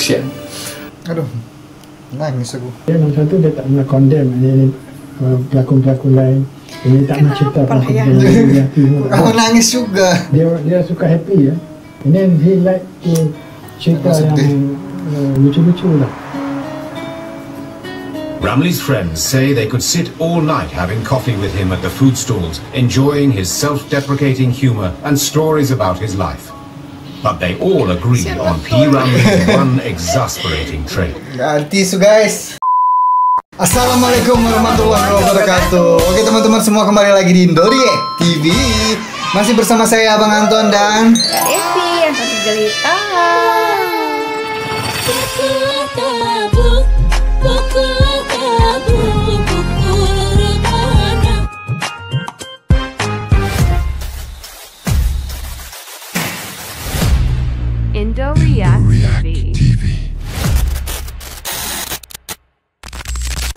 Kesian. Aduh, nangis aku. Dia nomor satu dia tak pernah condemn ini pelakon-pelakon lain. Ini tak nak cerita Aku nangis juga. Dia suka happy ya. And then he like to cerita yang lucu-lucu lah. Ramley's friends say they could sit all night having coffee with him at the food stalls, enjoying his self-deprecating humor and stories about his life. But they all agree on P. Ramley's one exasperating trait. Ganti su guys. Assalamualaikum warahmatullahi wabarakatuh. Oke teman-teman semua, kembali lagi di Indoriek TV. Masih bersama saya Abang Anton dan Evi yang satu jelita. Indoriek TV.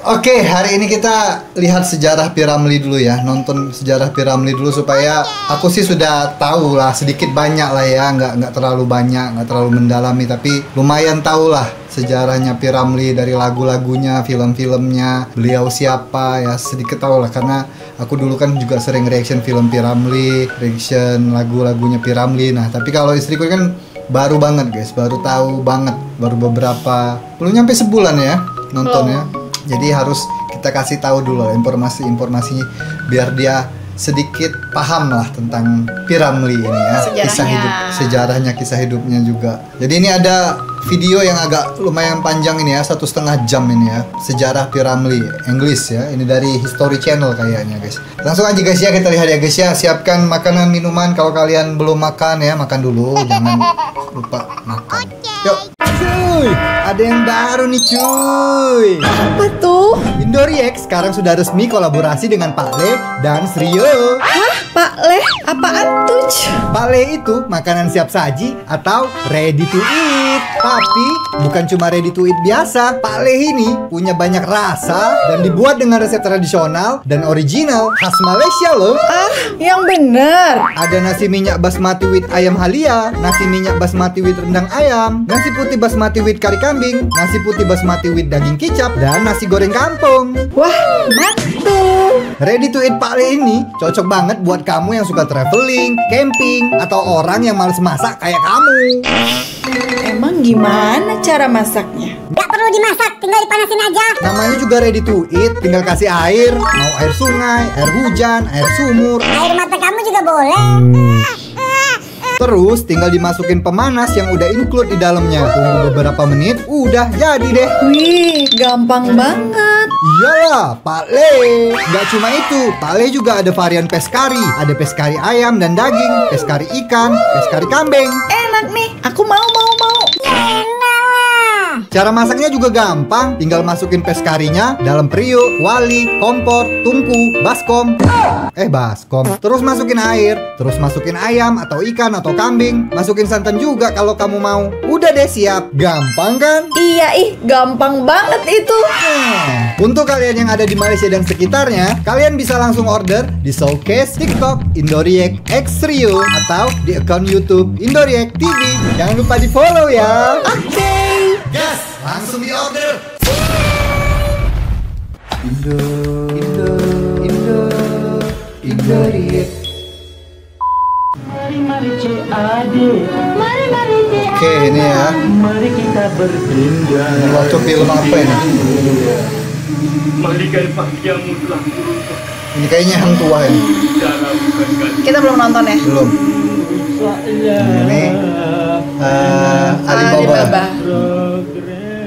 Oke, hari ini kita lihat sejarah P. Ramlee dulu ya. Nonton sejarah P. Ramlee dulu supaya aku sih sudah tahu lah sedikit banyak lah ya, nggak terlalu banyak, nggak terlalu mendalami, tapi lumayan tahu lah sejarahnya P. Ramlee, dari lagu-lagunya, film-filmnya, beliau siapa ya, sedikit tahu lah karena aku dulu kan juga sering reaction film P. Ramlee, reaction lagu-lagunya P. Ramlee. Nah, tapi kalau istriku kan baru banget guys, baru tahu banget, baru beberapa, belum nyampe sebulan ya nontonnya. Jadi harus kita kasih tahu dulu informasi-informasinya biar dia sedikit paham lah tentang P. Ramlee ini ya, kisah hidup, sejarahnya, kisah hidupnya juga. Jadi ini ada video yang agak lumayan panjang ini ya, 1,5 jam ini ya, sejarah P. Ramlee, English ya. Ini dari History Channel kayaknya guys. Langsung aja guys ya, kita lihat ya guys ya. Siapkan makanan minuman, kalau kalian belum makan ya, makan dulu, jangan lupa makan. Yuk. Cuy, ada yang baru nih cuy. Apa tuh? Indoriek sekarang sudah resmi kolaborasi dengan Pak Le dan Srio. Hah? Pak Le? Apaan tuh? Pak Le itu makanan siap saji atau ready to eat. Tapi bukan cuma ready to eat biasa. Pak Le ini punya banyak rasa dan dibuat dengan resep tradisional dan original khas Malaysia loh. Ah, yang bener. Ada nasi minyak basmati with ayam halia, nasi minyak basmati with rendang ayam, nasi putih basmati with kari kambing, nasi putih basmati with daging kicap, dan nasi goreng kampung. Wah, mantul. Ready to eat Pak Le ini cocok banget buat kamu yang suka traveling, camping, atau orang yang males masak kayak kamu. Emang gimana cara masaknya? Gak perlu dimasak, tinggal dipanasin aja. Namanya juga ready to eat, tinggal kasih air, mau air sungai, air hujan, air sumur. Air mata kamu juga boleh. Terus tinggal dimasukin pemanas yang udah include di dalamnya. Tunggu beberapa menit, udah jadi deh. Wih, gampang banget. Iyalah, Pak Le. Gak cuma itu, Pak Le juga ada varian peskari. Ada peskari ayam dan daging, peskari ikan, peskari kambing. Enak nih, aku mau. Cara masaknya juga gampang, tinggal masukin peskarinya dalam periuk, kuali, kompor, tungku, baskom. Terus masukin air, terus masukin ayam atau ikan atau kambing, masukin santan juga kalau kamu mau. Udah deh, siap. Gampang kan? Iya, gampang banget itu. Untuk kalian yang ada di Malaysia dan sekitarnya, kalian bisa langsung order di showcase TikTok Indoriek X Rio atau di akun YouTube Indoriek TV. Jangan lupa di follow ya. Oke. Gas, langsung di order. Indoriek. Mari CAD. Oke, ini ya. Mari kita berpindah. Ini waktu film apa ini? Ini kayaknya Hang Tuah ini. Kita belum nonton ya? Belum. Ini Alibaba.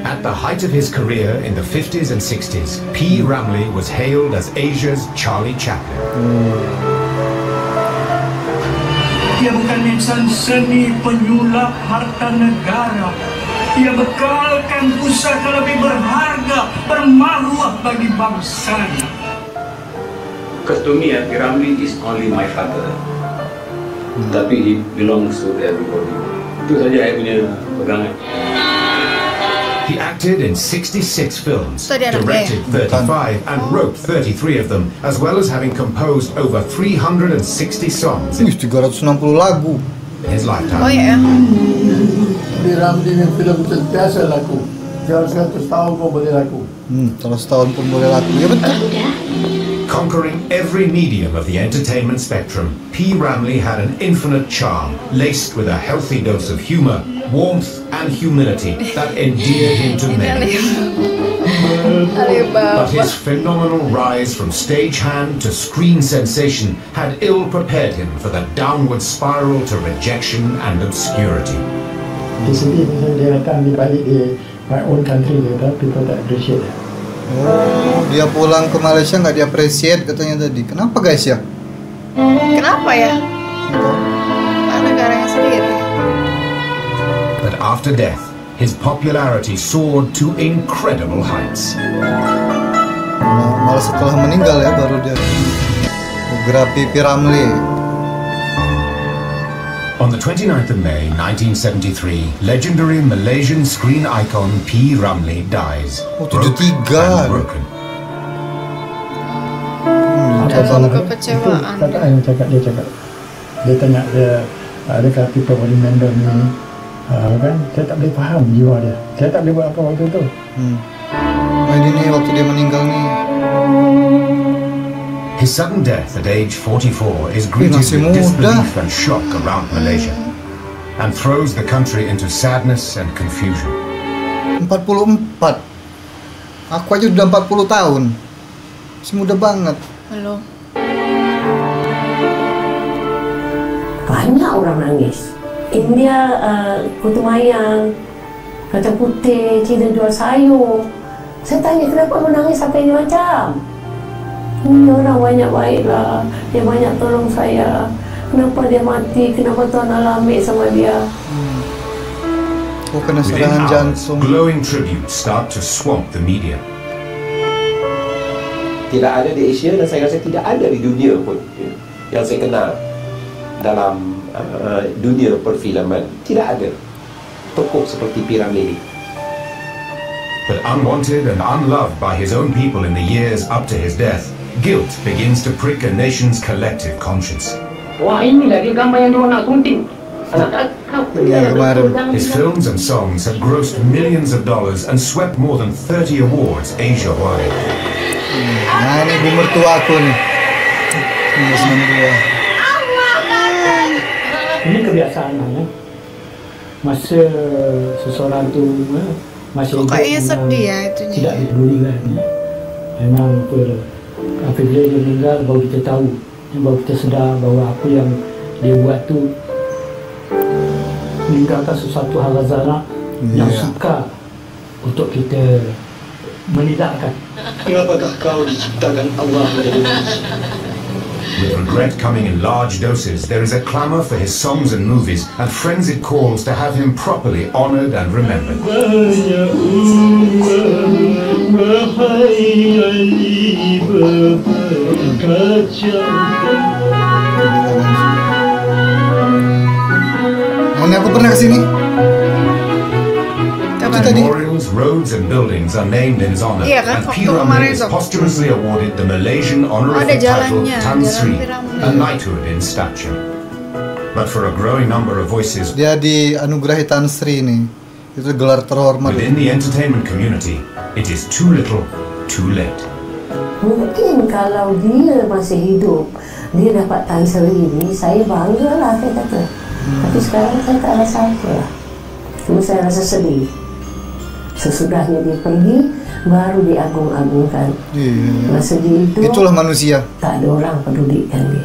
At the height of his career in the 50s and 60s, P. Ramlee was hailed as Asia's Charlie Chaplin. Dia bukan insan seni penyulap harta negara. Dia bekalkan pusaka lebih berharga, bermaruah bagi bangsanya. Because to me, P. Ramlee is only my father. Tapi he belongs to everybody. Itu saja saya punya pegangan. He acted in 66 films, So dia anak directed 35 and wrote 33 of them, as well as having composed over 360 songs. 360 lagu. in his lifetime. Oh ya. Di Ramli ni film sentiasa laku. Jangan 100 tahun pun boleh laku. Kalau setahun pun boleh laku. Ya betul. Conquering every medium of the entertainment spectrum, P. Ramlee had an infinite charm, laced with a healthy dose of humor, warmth, and humility that endeared him to many. But his phenomenal rise from stagehand to screen sensation had ill prepared him for the downward spiral to rejection and obscurity. Di sini dia akan dibalik di my own country, people tak appreciate it. Oh, dia pulang ke Malaysia nggak di-appreciate katanya tadi. Kenapa guys ya? Kenapa ya? Negaranya sendiri. But after death, his popularity soared to incredible heights. Malah setelah meninggal ya baru dia biografi P. Ramlee. On the 29th of May 1973, legendary Malaysian screen icon P. Ramlee dies. Oh, 73. Broken. Dalam kekecewaan. Kata yang dia cakap. Dia tanya dia, adakah people remember me? Kan, saya tak boleh faham jiwa dia. Saya tak boleh buat apa waktu itu. Ini waktu dia meninggal nih. His sudden death at age 44 is greeted with disbelief and shock around Malaysia, and throws the country into sadness and confusion. 44. Aku aja udah 40 tahun. Masih muda banget. Halo. Banyak orang nangis. India, Kutu Mayang, Kacang Putih, Cina jual sayur. Saya tanya kenapa menangis sampai ini macam? Ini orang banyak baiklah, dia banyak tolong saya. Kenapa dia mati? Kenapa Tuhan Allah ambil sama dia? Oh, kena serangan jantung. Glowing tributes start to swamp the media. Tidak ada di Asia dan saya rasa tidak ada di dunia pun yang saya kenal dalam dunia perfilman. Tidak ada tokoh seperti P. Ramlee. But unwanted and unloved by his own people in the years up to his death, guilt begins to prick a nation's collective conscience. Wah, inilah dia gambar yang diorang nak sunting. His films and songs have grossed millions of dollars and swept more than 30 awards Asia-wide. Nah, ini bu mertua aku nih. Ini kebiasaan ya. Masa seseorang tu masih kayaknya sedih ya itunya. Tidak dipedulikan ya. Memang apabila dia meninggal baru kita tahu, baru kita sedar bahawa apa yang dia buat tu meninggalkan sesuatu hal lazana yang suka untuk kita menidakkan. Mengapakah kau diciptakan Allah menjadi manusia? With regret coming in large doses, there is a clamour for his songs and movies and frenzied calls to have him properly honoured and remembered. Ini aku pernah kesini. Memorials, roads and buildings are named in his honour, and P. Ramlee is posthumously awarded the Malaysian honorific title Tan Sri, a knighthood in stature. But for a growing number of voices, dia dianugerahi Tan Sri nih. Itu gelar terhormat. Within the entertainment community, it is too little, too late. Mungkin kalau dia masih hidup, dia dapat Tan Sri ini, saya banggalah, saya kata. Tapi sekarang saya tak rasa apa lah. Cuma saya rasa sedih. Sesudahnya dia pergi, baru diagung-agungkan. Masa dia itu, itulah manusia. Tak ada orang pedulikan dia.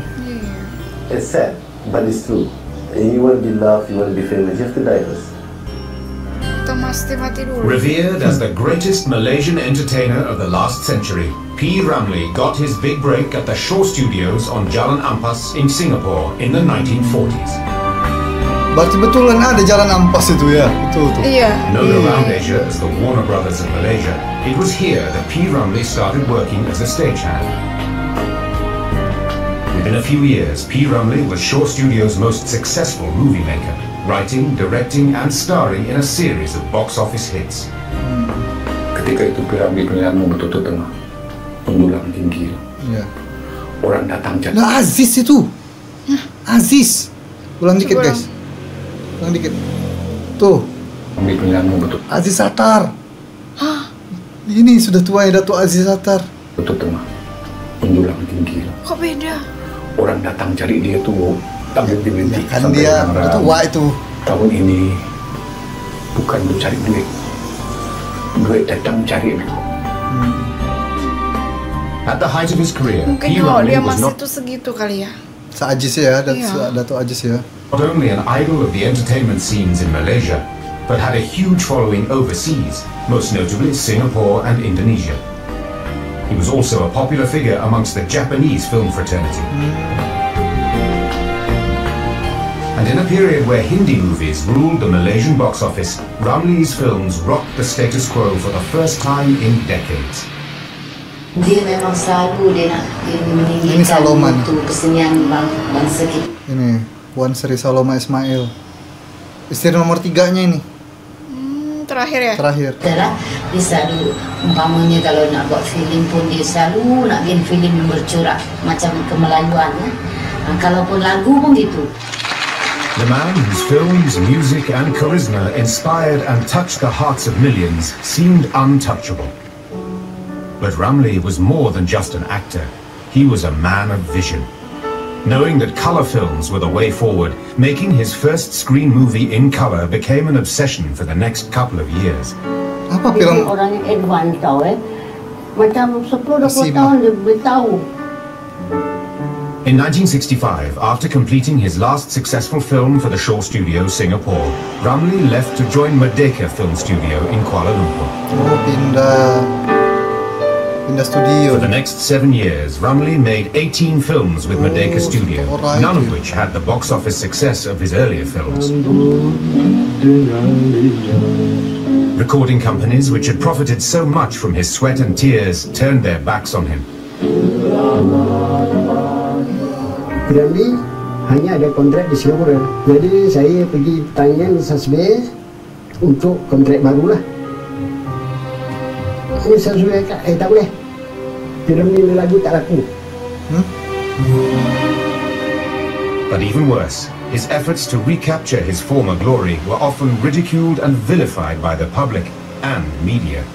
It's sad, but it's true. And you want to be loved, you want to be famous, you have to die first. Revered as the greatest Malaysian entertainer of the last century, P. Ramlee got his big break at the Shaw Studios on Jalan Ampas in Singapore in the 1940s. Berarti betulan ada Jalan Ampas itu ya? Betul. Iya. Known around Asia as the Warner Brothers of Malaysia, it was here that P. Ramlee started working as a stagehand. Within a few years, P. Ramlee was Shaw Studios' most successful movie maker, writing, directing, and starring in a series of box office hits. Ketika itu P. Ramlee kelihatan betul-betul tengah pendulang tinggi. Iya. Orang datang jatuh. Nah, Aziz itu. Aziz. Ulang dikit guys. Yang dikit. Tuh. Ambil pilihanmu betul. Aziz Sattar. Ini sudah tua ya Datuk Aziz Sattar. Betul tengah. Menjulang tinggi. Kok beda? Orang datang cari dia tuh tak berhenti-henti. Kan dia tua itu. Tahun ini bukan untuk cari duit. Duit datang cari aku. At the height of his career, Mungkin P. kalau Ramlee dia was masih not tuh segitu kali ya. Se-Aziz ya, Iya. Datuk Aziz ya. only an idol of the entertainment scenes in Malaysia, but had a huge following overseas, most notably Singapore and Indonesia. He was also a popular figure amongst the Japanese film fraternity. And in a period where Hindi movies ruled the Malaysian box office, Ramlee's films rocked the status quo for the first time in decades. Dia memang selalu dia nak Ini Saloman. itu kesenian bangsa kita. Ini Puan Sri Saloma Ismail. Istri nomor 3-nya ini. Terakhir ya? Terakhir. Itulah dia selalu umpamanya kalau nak buat filem pun dia selalu nak bikin filem yang bercorak macam kemelayuan ya. Kalaupun lagu pun gitu. The man whose films, music and charisma inspired and touched the hearts of millions seemed untouchable. But Ramlee was more than just an actor. He was a man of vision. Knowing that colour films were the way forward, making his first screen movie in colour became an obsession for the next couple of years. Apa Dia film? orang yang advance tau Macam 10-20 tahun dia boleh tahu. In 1965, after completing his last successful film for the Shaw Studio, Singapore, Ramlee left to join Merdeka Film Studio in Kuala Lumpur. Oh, pindah studio. For the next 7 years, Ramlee made 18 films with Merdeka Studio, none of which had the box office success of his earlier films. Recording companies which had profited so much from his sweat and tears turned their backs on him. Ramlee hanya ada kontrak di Singapura. Jadi saya pergi tanya Sasbe untuk kontrak barulah. Ini Sasbe kata, tak boleh. Ramlee lagu tak laku. But even worse, his efforts to recapture his former glory were often ridiculed and vilified by the public and media.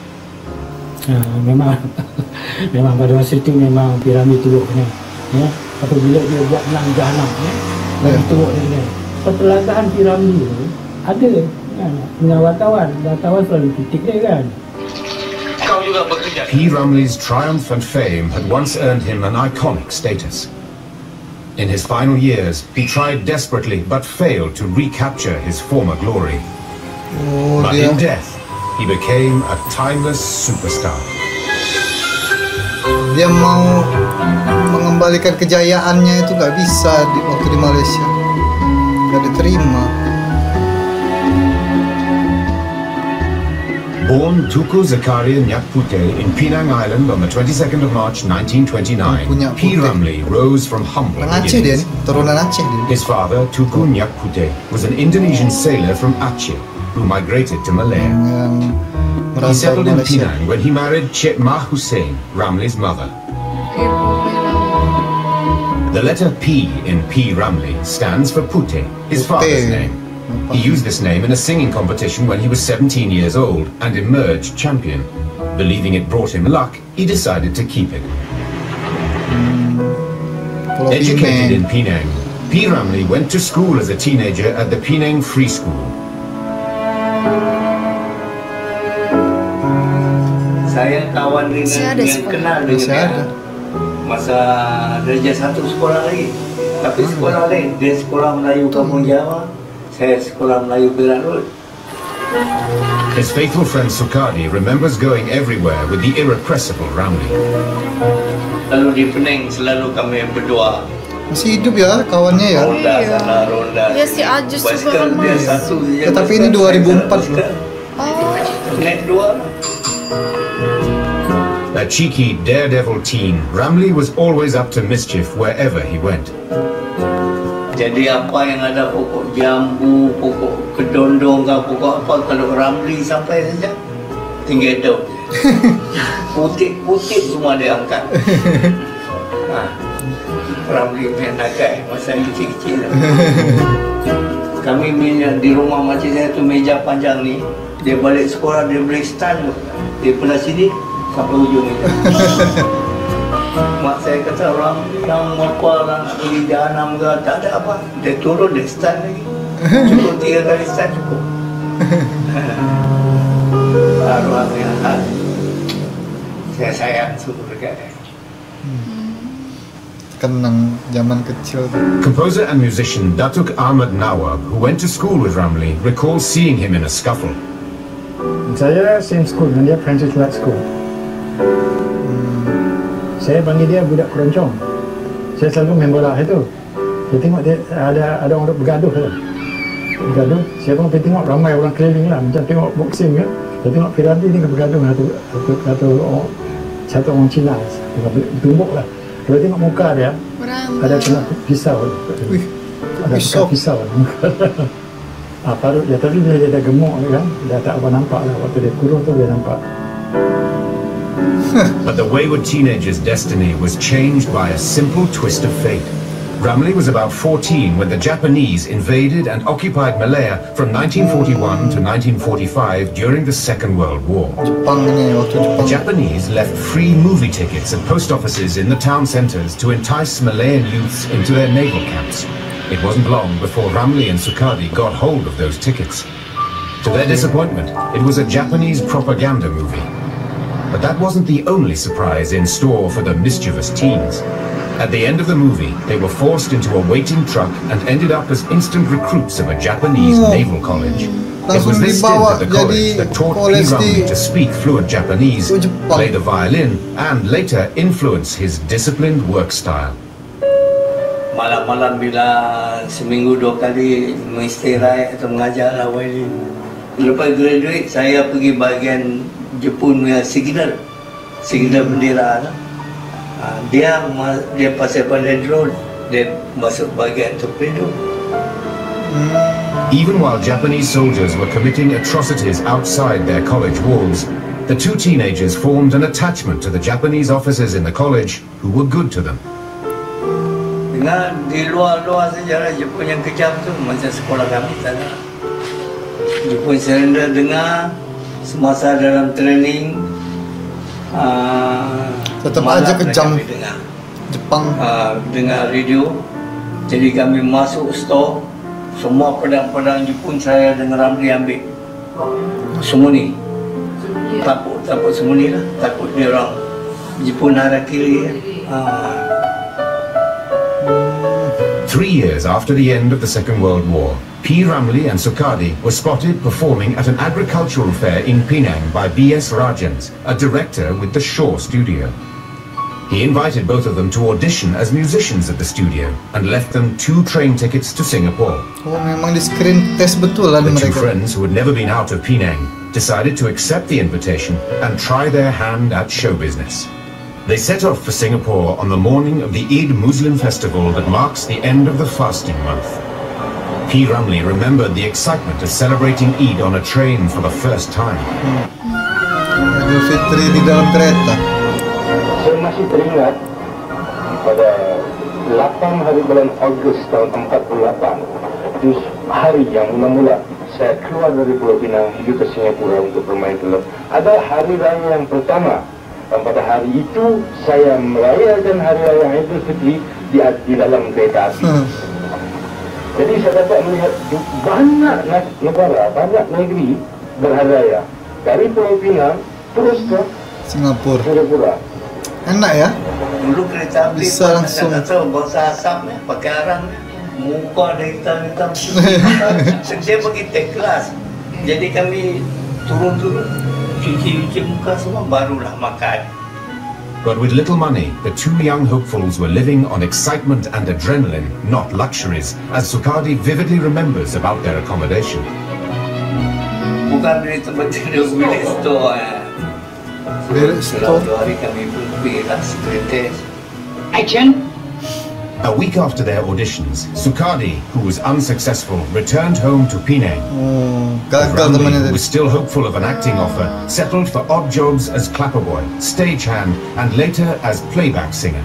Memang pada masa itu memang P. Ramlee teruknya. Ya, apabila dia buat Lang Jahanam bagi teruk dia. Pertelagaan P. Ramlee tu ada kan, dengan wartawan selalu kritik dia kan. P. Ramlee's triumph and fame had once earned him an iconic status. In his final years, he tried desperately but failed to recapture his former glory. But in death, he became a timeless superstar. Dia mau mengembalikan kejayaannya itu nggak bisa waktu di Malaysia, nggak diterima. Born Tuku Zakaria Nyak Puteh in Penang Island on the 22nd of March 1929, P. Ramlee rose from humble Aceh dia, beginnings. turunan Aceh dia. His father, Tuku Nyak Puteh, was an Indonesian sailor from Aceh who migrated to Malaya. He settled in Penang when he married Cik Mah Hussein, Ramlee's mother. The letter P in P. Ramlee stands for Puteh, his father's name. He used this name in a singing competition when he was 17 years old and emerged champion. Believing it brought him luck, he decided to keep it. Educated in Penang, P. Ramlee went to school as a teenager at the Penang Free School. Saya kawan dengan kenal dengan dia masa darjah 1 sekolah lagi. Tapi sekolah lain, dia sekolah Melayu Kampung Jawa, saya sekolah Melayu Perak Road. His faithful friend Sukadi remembers going everywhere with the irrepressible Ramlee. Lalu di Penang selalu kami berdua. Masih hidup ya kawannya ya? Ronda sana, ronda. Dia si Ajus juga Basikal dia ramai. satu. Ya, tapi ini 2004 loh. Naik 2. A cheeky, daredevil teen, Ramlee was always up to mischief wherever he went. Jadi apa yang ada pokok jambu, pokok kedondong, pokok apa, kalau Ramlee sampai saja tinggal daun. Putih-putih semua dia angkat. Ramlee main nakai masa kecil-kecil. Kami di rumah makcik saya tu meja panjang ni. Dia balik sekolah dia boleh stand tu. Dia pernah sini sampai hujung meja. Mak saya kata orang yang apa orang nak pergi jahanam ke, tak ada apa. Dia turun dia stand lagi. Cukup 3 kali stand cukup. Arwah yang saya sayang semua dekat dia. Kenang zaman kecil tu. Composer and musician Datuk Ahmad Nawab, who went to school with Ramlee, recalls seeing him in a scuffle. Saya same school dengan dia, Francis Light School. Saya panggil dia budak keroncong. Saya selalu main bola itu. Saya tengok dia ada orang bergaduh tu. Bergaduh, saya pun pergi tengok ramai orang keliling lah, macam tengok boxing kan. Saya tengok Piranti ni bergaduh dengan satu orang Cina, tumbuk lah. Kalau tengok muka dia, ada kena pisau. Ada bekas pisau. Parut dia, tapi bila dia dah gemuk kan, dah tak apa nampak lah. Waktu dia kurus tu dia nampak. But the wayward teenager's destiny was changed by a simple twist of fate. Ramlee was about 14 when the Japanese invaded and occupied Malaya from 1941 to 1945 during the Second World War. The Japanese left free movie tickets at post offices in the town centres to entice Malayan youths into their naval camps. It wasn't long before Ramlee and Sukadi got hold of those tickets. To their disappointment, it was a Japanese propaganda movie. But that wasn't the only surprise in store for the mischievous teens. At the end of the movie, they were forced into a waiting truck and ended up as instant recruits of a Japanese naval college. It was this stint at the college that taught P. Ramlee to speak fluent Japanese, play the violin, and later influence his disciplined work style. Malam-malam bila seminggu 2 kali mengistirai atau mengajar lah violin. Lepas graduate, saya pergi bahagian Jepun punya signal bendera lah. Dia pasal pandai drone, dia masuk bahagian torpedo. Even while Japanese soldiers were committing atrocities outside their college walls, the two teenagers formed an attachment to the Japanese officers in the college who were good to them. Dengan di luar sejarah Jepun yang kejam tu, macam sekolah kami sana. Jepun surrender dengar semasa dalam training. Tetap aja kejam Jepang dengar radio. Jadi kami masuk store, semua pedang-pedang Jepun saya dengan Ramlee ambil. Semua ni takut semua ni lah. Takut dia orang Jepun harakiri. 3 years after the end of the Second World War, P. Ramlee and Sukadi were spotted performing at an agricultural fair in Penang by B.S. Rajans, a director with the Shaw Studio. He invited both of them to audition as musicians at the studio and left them 2 train tickets to Singapore. Memang di screen test betul lah mereka. The 2 mereka. friends who had never been out of Penang decided to accept the invitation and try their hand at show business. They set off for Singapore on the morning of the Eid Muslim festival that marks the end of the fasting month. P. Ramlee remembered the excitement of celebrating Eid on a train for the first time. Idul Fitri di dalam kereta. Saya masih teringat pada 8 hari bulan Ogos tahun 48, itu hari yang mula-mula saya keluar dari Pulau Pinang menuju ke Singapura untuk bermain film. Ada hari raya yang pertama. Dan pada hari itu saya merayakan hari raya Idul Fitri di dalam kereta api. Jadi saya dapat melihat banyak negara, banyak negeri berhari raya dari Pulau Pinang terus ke Singapura. Enak ya? Dulu kereta api bisa langsung. Tak tahu bahasa asam pakai arang muka ada hitam-hitam. Dia pergi take class. Jadi kami turun-turun. Cuci muka semua barulah makan. But with little money, the 2 young hopefuls were living on excitement and adrenaline, not luxuries, as Sukadi vividly remembers about their accommodation. Bukan dari tempat tidur, bilik store. Bilik store. 2 hari kami pun pergi lah secret. Action! A week after their auditions, Sukadi, who was unsuccessful, returned home to Penang. Ramlee, who was still hopeful of an acting offer, settled for odd jobs as clapper boy, stagehand, and later as playback singer.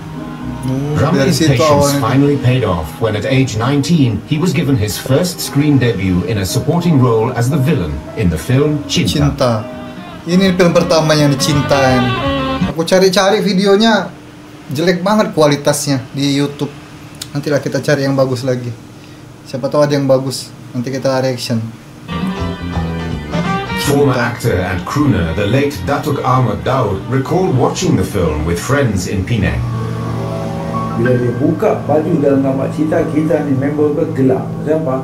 Ramli's patience finally paid off when at age 19 he was given his first screen debut in a supporting role as the villain in the film Cinta. Ini film pertamanya nih, Cinta ini. Aku cari-cari videonya, jelek banget kualitasnya di YouTube. Nantilah kita cari yang bagus lagi. Siapa tahu ada yang bagus. Nanti kita reaction. Former actor and crooner, the late Datuk Ahmad Daud, recalled watching the film with friends in Penang. Bila dia buka baju dalam gambar Cinta, kita ni member gelap. Siapa?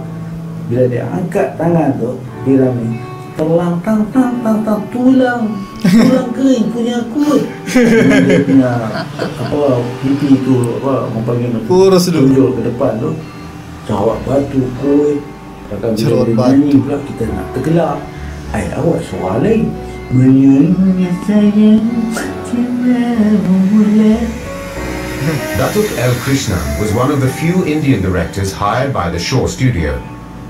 Bila dia angkat tangan tu, Piramli telang tulang kering punya kulit. Dia punya pipi tu orang panggil kurus tunjuk ke depan tu. Jawab batu kulit. Kadang bila dia nyanyi pula kita nak tergelak. Awak suara lain. Menyanyi sayang tidak boleh. Datuk L. Krishnan was one of the few Indian directors hired by the Shaw Studio.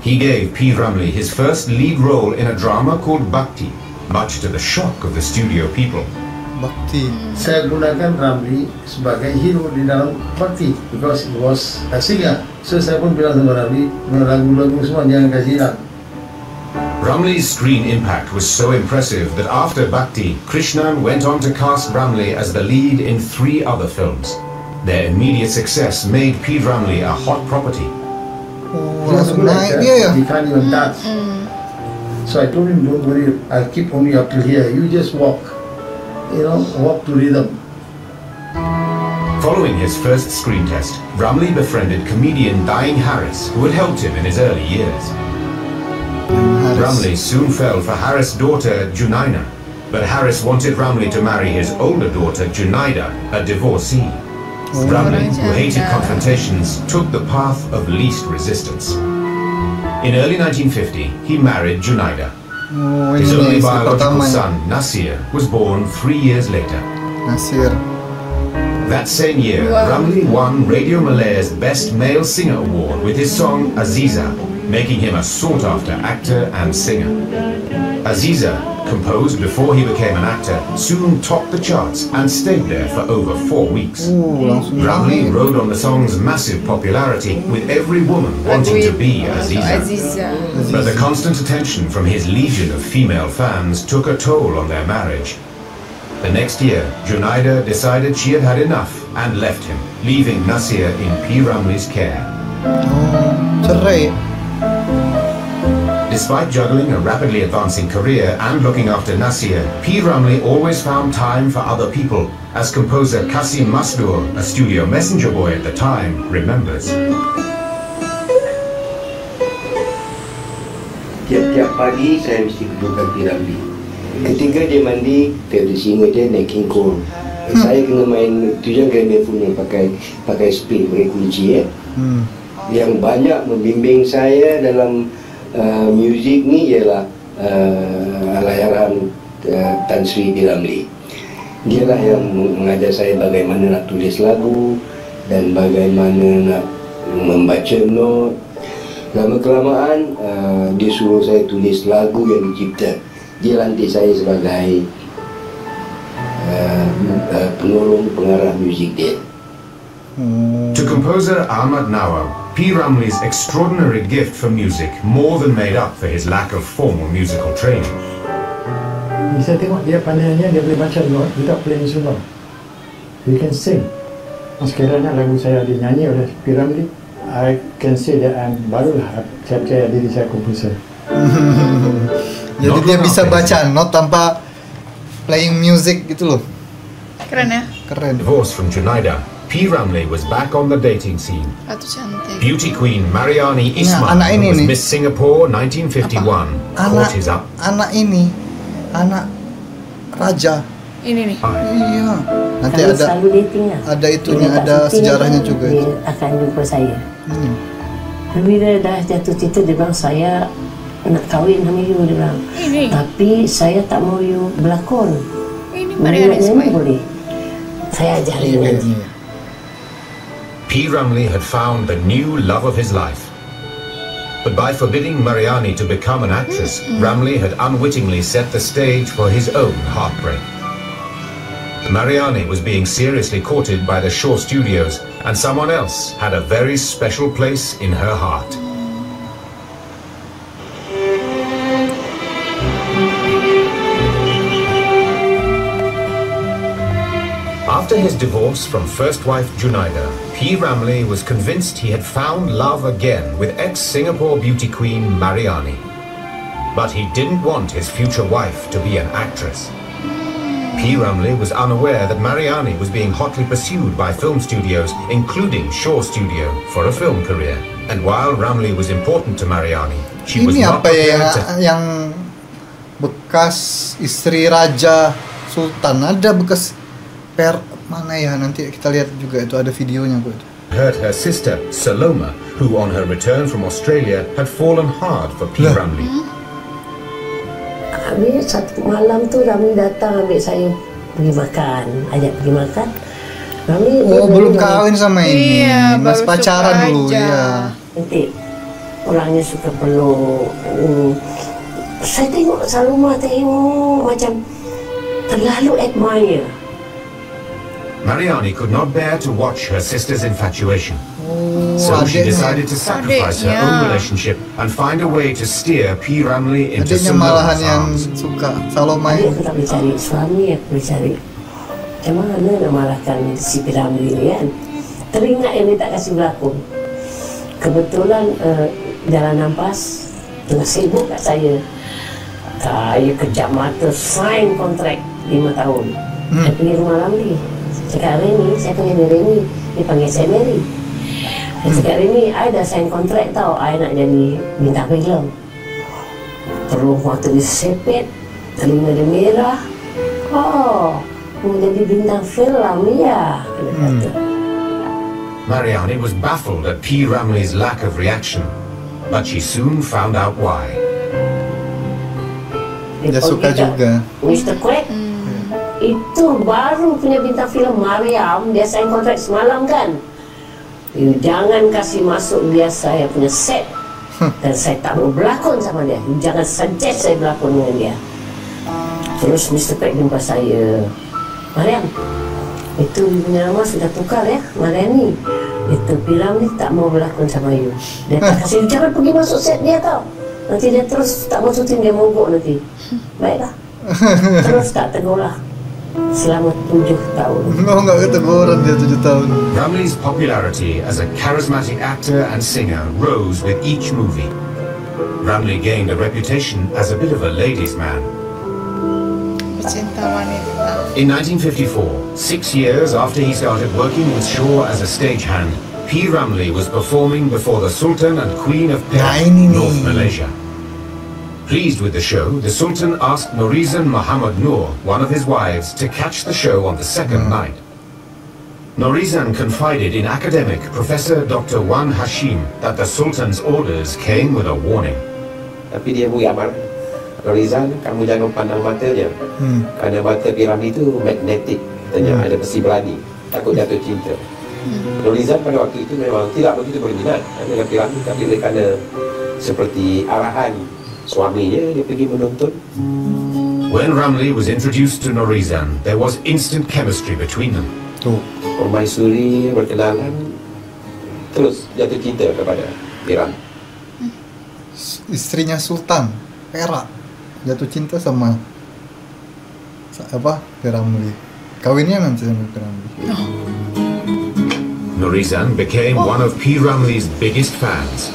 He gave P. Ramlee his first lead role in a drama called Bhakti, much to the shock of the studio people. Bhakti. Saya gunakan Ramlee sebagai hero di dalam Bhakti because he was a singer. So saya pun bilang sama Ramlee, lagu-lagu semua jangan kasih hilang. Ramlee's screen impact was so impressive that after Bhakti, Krishnan went on to cast Ramlee as the lead in 3 other films. Their immediate success made P. Ramlee a hot property. Langsung naik dia ya. He can't even dance. So I told him, don't worry, I'll keep only up till here. You just walk, walk to rhythm. Following his first screen test, Ramlee befriended comedian Dying Harris, who had helped him in his early years. Ramlee soon fell for Harris' daughter Junaina, but Harris wanted Ramlee to marry his older daughter Junaida, a divorcee. Ramlee, who hated confrontations, took the path of least resistance. In early 1950, he married Junaida. His only biological son, Nasir, was born 3 years later. Nasir. That same year, Ramlee won Radio Malay's Best Male Singer Award with his song Aziza, making him a sought-after actor and singer. Aziza, composed before he became an actor, soon topped the charts and stayed there for over 4 weeks. Ramlee rode on the song's massive popularity, with every woman wanting to be Aziza. But the constant attention from his legion of female fans took a toll on their marriage. The next year, Junaida decided she had had enough and left him, leaving Nasir in P. Ramlee's care. Cerai. Despite juggling a rapidly advancing career and looking after Nasir, P. Ramlee always found time for other people, as composer Kasim Masdur, a studio messenger boy at the time, remembers. Tiap-tiap pagi saya mesti kedudukan P. Ramlee. Ketika dia mandi, favorite singer dia Nat King Cole. Saya kena main, tu je gramophone yang pakai spin, pakai kunci Yang banyak membimbing saya dalam muzik ni ialah Allahyarham Tan Sri P. Ramlee. Dialah yang mengajar saya bagaimana nak tulis lagu dan bagaimana nak membaca not. Lama-kelamaan dia suruh saya tulis lagu yang dicipta. Dia lantik saya sebagai penolong pengarah muzik dia. To composer Ahmad Nawab, P. Ramlee's extraordinary gift for music more than made up for his lack of formal musical training. Bisa tengok dia pandainya, dia boleh baca not, dia tak play instrument. He can sing. Sekiranya lagu saya dinyanyi oleh P. Ramlee, I can say that barulah saya percaya diri saya komposer. Jadi dia bisa baca not tanpa playing music gitu loh. Keren ya? Keren. Divorced from Junaida, P. Ramlee was back on the dating scene. Ratu cantik. Beauty queen Mariani Ismail, who was Miss Singapore 1951, caught his up. Anak raja. Ini nih. Iya. Nanti kami selalu dating lah. Ada itunya, ada sejarahnya juga. Dia akan jumpa saya. Bila dah jatuh cinta, dia bilang saya nak kahwin sama you, dia bilang. Tapi saya tak mau you berlakon. Ini Mariani Ismail. Boleh. Saya ajarin nyanyi. P. Ramlee had found the new love of his life. But by forbidding Mariani to become an actress, Ramlee had unwittingly set the stage for his own heartbreak. Mariani was being seriously courted by the Shaw Studios, and someone else had a very special place in her heart. After his divorce from first wife Junaida, P. Ramlee was convinced he had found love again with ex-Singapore beauty queen Mariani. But he didn't want his future wife to be an actress. P. Ramlee was unaware that Mariani was being hotly pursued by film studios, including Shaw Studio, for a film career. And while Ramlee was important to Mariani, she was not prepared to... yang bekas istri Raja Sultan, ada bekas mana ya, nanti kita lihat juga, itu ada videonya kok. Heard her sister Saloma, who on her return from Australia had fallen hard for P. Ramlee. Habis satu malam tu Ramlee datang ambil saya pergi makan, ajak pergi makan. Ramlee belum kahwin sama ini, masih pacaran dulu ya. Nanti orangnya suka peluk. Saya tengok Saloma tengok macam terlalu admire. Mariani could not bear to watch her sister's infatuation. So she decided to sacrifice her own relationship and find a way to steer P. Ramlee into Saloma's arms. Suka Saloma. Aku tak boleh cari suami, aku boleh cari macam mana nak malahkan si P. Ramlee ni kan. Teringat yang dia tak kasih berlakon. Kebetulan Jalan Nampas tengah sibuk kat saya. Saya kejap mata sign kontrak 5 tahun. Saya pergi rumah Ramlee. Cakap Remy, saya panggil dia Remy. Dia panggil saya Mary. Saya cakap Remy, I dah sign kontrak tau. I nak jadi bintang filem. Terus waktu dia sepet, telinga dia merah. Oh, mau jadi bintang filem ya. Mariani was baffled at P. Ramlee's lack of reaction, but she soon found out why. Dia suka juga. Mr. Quack, itu baru punya bintang filem Mariam, dia sign kontrak semalam kan. You jangan kasih masuk dia saya punya set. Dan saya tak mau berlakon sama dia. You jangan suggest saya berlakon dengan dia. Terus Mr. Quack jumpa saya. Mariam, itu you punya nama sudah tukar ya, Mariani. Itu P. Ramlee tak mau berlakon sama you. Dia tak kasih, jangan pergi masuk set dia tau. Nanti dia terus tak mau syuting, dia mogok nanti. Baiklah. Terus tak tegur lah. Selama 7 tahun. Nggak keteguran dia 7 tahun. Ramlee's popularity as a charismatic actor and singer rose with each movie. Ramlee gained a reputation as a bit of a ladies' man. In 1954, 6 years after he started working with Shaw as a stagehand, P. Ramlee was performing before the Sultan and Queen of Perak, North Malaysia. Pleased with the show, the Sultan asked Norizan Muhammad Noor, one of his wives, to catch the show on the second night. Norizan confided in academic Professor Dr. Wan Hashim that the Sultan's orders came with a warning. Tapi dia beri amal, Norizan, kamu jangan pandang mata dia. Kerana mata P. Ramlee itu magnetik, katanya ada besi berani, takut jatuh cinta. Norizan pada waktu itu memang tidak begitu berminat dengan P. Ramlee, tapi kerana seperti arahan suaminya, dia pergi menonton. When Ramlee was introduced to Norizan, there was instant chemistry between them. Permaisuri, berkenalan, terus jatuh cinta kepada P. Ramlee. Istrinya Sultan, Perak, jatuh cinta sama P. Ramlee. Kawinnya nanti sama P. Ramlee. Norizan became one of P. Ramlee's biggest fans.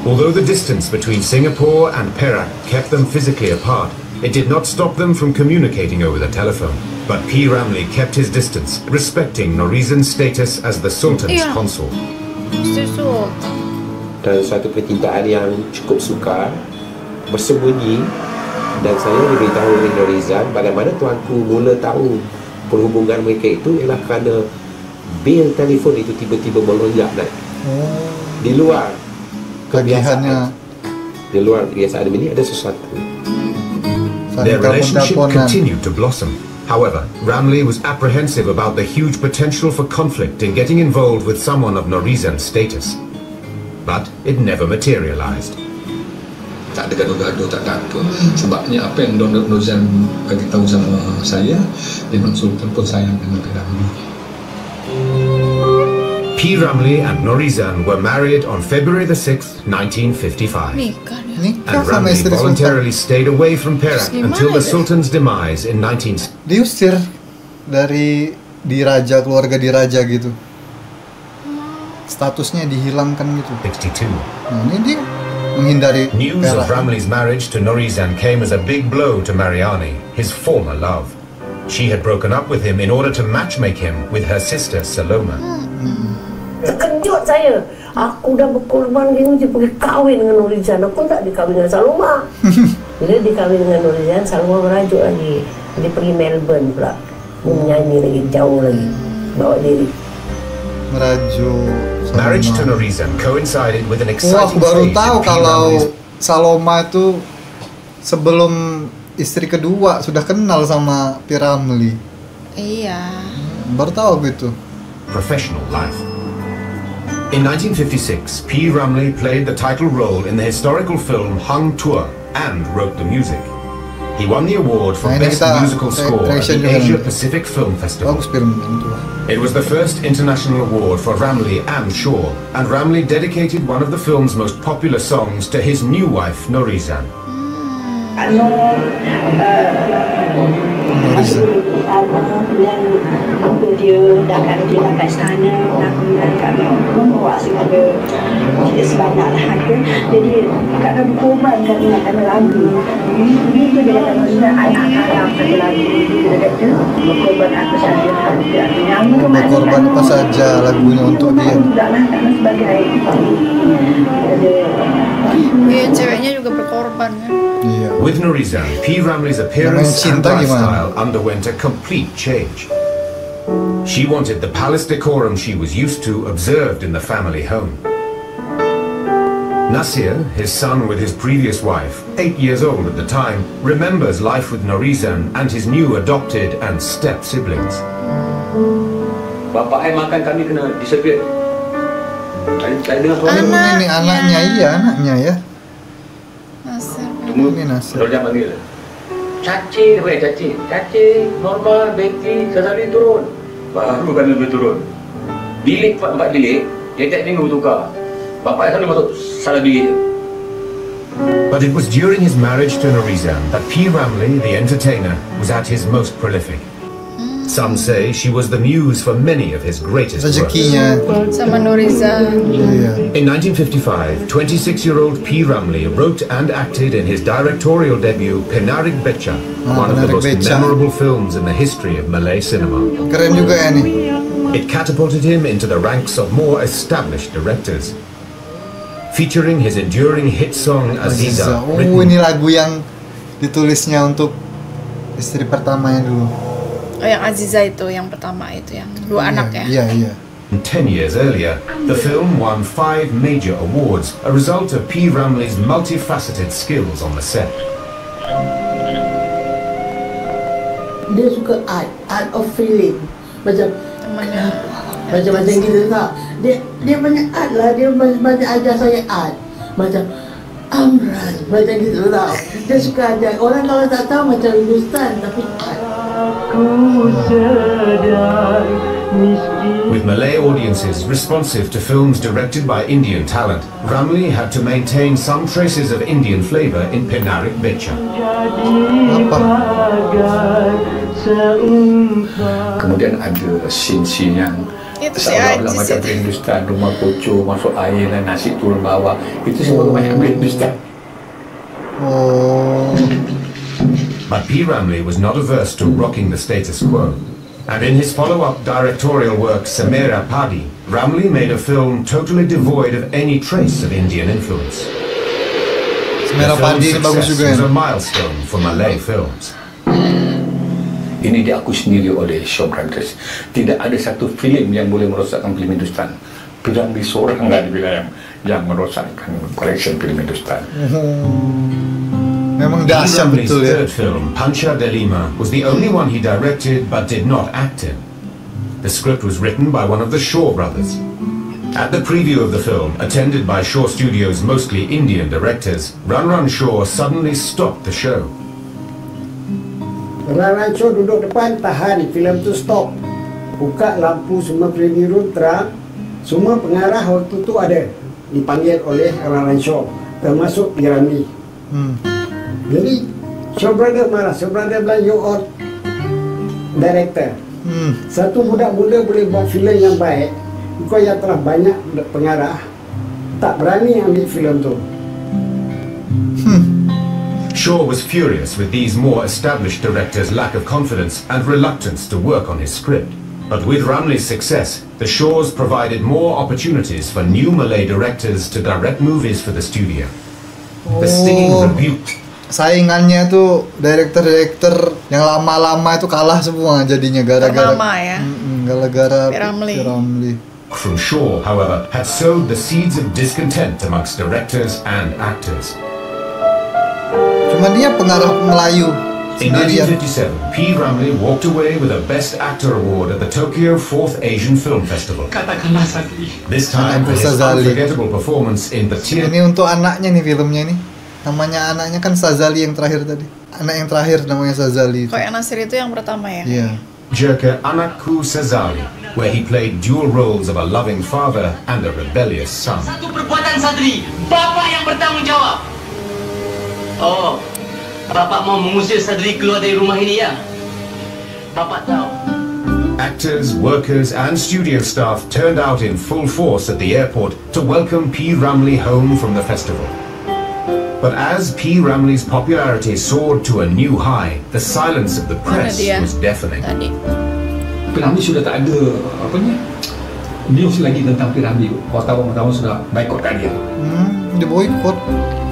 Although the distance between Singapore and Perak kept them physically apart, it did not stop them from communicating over the telephone. But P. Ramlee kept his distance, respecting Norizan's status as the Sultan's consul. Dan suatu percintaan yang cukup sukar, bersembunyi, dan saya diberitahu oleh Norizan bagaimana tuanku mula tahu perhubungan mereka itu ialah kerana bil telefon itu tiba-tiba melonjak naik. Di luar kebiasaan, di luar kebiasaan ini ada sesuatu. Their relationship continued to blossom. However, Ramlee was apprehensive about the huge potential for conflict in getting involved with someone of Norizan's status. But it never materialized. tak ada gaduh-gaduh, tak ada apa. Sebabnya apa yang Don Nurrizan bagi tahu sama saya, dia Sultan pun sayang dengan P. Ramlee. P. Ramlee and Nurrizan were married on February the 6th, 1955. And Ramlee voluntarily stayed away from Perak until the Sultan's demise in 19... Diusir dari diraja, keluarga diraja gitu. Statusnya dihilangkan gitu. 62. Nah, ini dia menghindari News of Ramlee's marriage to Nurrizan came as a big blow to Mariani, his former love. She had broken up with him in order to matchmake him with her sister Saloma. Terkejut saya. Aku dah berkorban dia pergi kahwin dengan Nurrizan. Aku tak dikahwin dengan Saloma. Bila dikahwin dengan Nurrizan, Saloma merajuk lagi. Dia pergi Melbourne pula. Dia menyanyi lagi, jauh lagi. Bawa diri. Merajuk. Marriage to Nurrizan coincided with an exciting baru phase tahu in P. kalau Ramlee's... Saloma itu sebelum istri kedua sudah kenal sama P. Ramlee. Iya. Baru tahu gitu. Professional life. In 1956, P. Ramlee played the title role in the historical film Hung Tuah and wrote the music. He won the award for Best Musical Score at the Asia Pacific Film Festival. It was the first international award for Ramlee and Shaw, and Ramlee dedicated one of the film's most popular songs to his new wife, Nurrizan. Dia dah kat istana, nak membawa segala sebanyak harga. Jadi kadang berkorban kerana lagu. Itu dia kata maksudnya ayah kalah satu lagu. Dia kata berkorban apa saja harga. Berkorban apa saja lagunya untuk dia. Karena sebagai Iya, ceweknya juga berkorban kan. With Nurrizan, P. Ramlee's appearance and lifestyle underwent a complete change. She wanted the palace decorum she was used to observed in the family home. Nasir, his son with his previous wife, 8 years old at the time, remembers life with Nurrizan and his new adopted and step siblings. Bapak saya makan kami kena disappear. Saya dengar suara ini anaknya, iya anaknya ya. Ini Nasir. Kalau dia panggil Caci, apa ya Caci? Caci, Norma, Betty, sesekali turun. Baru kan lebih turun. Bilik 4 bilik, dia tak minggu tukar. Bapak selalu masuk salah bilik. But it was during his marriage to Nurrizan that P. Ramlee, the entertainer, was at his most prolific. Some say she was the muse for many of his greatest works. Sama Nurrizan. In 1955, 26-year-old P. Ramlee wrote and acted in his directorial debut Penarik Beca, one of the most memorable films in the history of Malay cinema. Keren juga ya nih. It catapulted him into the ranks of more established directors. Featuring his enduring hit song Aziza. Ini lagu yang ditulisnya untuk istri pertamanya dulu. Oh, yang Aziza itu, yang pertama itu, yang dua anak ya? Iya. 10 years earlier, the film won 5 major awards, a result of P. Ramlee's multifaceted skills on the set. Dia suka art of feeling. Macam gitu tak? Dia banyak art lah, dia banyak ajar saya art. Macam Amran, macam gitu tau. Dia suka ajar, orang kalau tak tahu macam Hindustan, tapi art. With Malay audiences responsive to films directed by Indian talent, Ramlee had to maintain some traces of Indian flavour in Penarik Beca. Kemudian ada scene-scene yang seolah-olah macam Hindustan, rumah poco, masuk air dan nasi turun bawah. Itu semua macam Hindustan. But P. Ramlee was not averse to rocking the status quo. And in his follow-up directorial work Samera Padi, Ramlee made a film totally devoid of any trace of Indian influence. Samera Padi ini bagus juga. Was a milestone for Malay films. Ini diakui sendiri oleh Shaw Brothers. Tidak ada satu filem yang boleh merosakkan film Hindustan. P. Ramlee seorang nggak dibilang yang merosakkan collection film Hindustan. Memang dahsyat betul ya. Third film, Pancha Delima, was the only one he directed but did not act in. The script was written by one of the Shaw brothers. At the preview of the film, attended by Shaw Studios' mostly Indian directors, Run Run Shaw suddenly stopped the show. Run Run Shaw duduk depan, tahan, filem tu stop. Buka lampu semua clean room terang. Semua pengarah waktu tu ada dipanggil oleh Run Run Shaw, termasuk P. Ramlee. Jadi Shaw Brother marah. Shaw Brother bilang, you are director. Satu budak muda boleh buat filem yang baik. Kau yang telah banyak pengarah tak berani ambil filem tu. Shaw was furious with these more established directors' lack of confidence and reluctance to work on his script. But with Ramlee's success, the Shaws provided more opportunities for new Malay directors to direct movies for the studio. The stinging rebuke. Saingannya tuh director-director yang lama-lama itu kalah semua jadinya gara-gara gara-gara P. Ramlee. From Shaw, however, had sowed the seeds of discontent amongst directors and actors. Cuma dia pengarah Melayu. In 1957, P. Ramlee walked away with a Best Actor award at the Tokyo 4th Asian Film Festival. This time for his unforgettable performance in The Tear. Ini untuk anaknya nih filmnya nih. Namanya anaknya kan Sazali yang terakhir tadi. Anak yang terakhir namanya Sazali. Kok yang Nasir itu yang pertama ya? Iya. Jerka Anakku Sazali, where he played dual roles of a loving father and a rebellious son. Satu perbuatan Sadri, Bapak yang bertanggung jawab. Oh, Bapak mau mengusir Sadri keluar dari rumah ini ya? Bapak tahu. Actors, workers and studio staff turned out in full force at the airport to welcome P. Ramlee home from the festival. But as P. Ramlee's popularity soared to a new high, the silence of the press was deafening. P. Ramlee sudah tak ada news lagi tentang P. Ramlee. Wartawan sudah boikot dia. Dia boikot.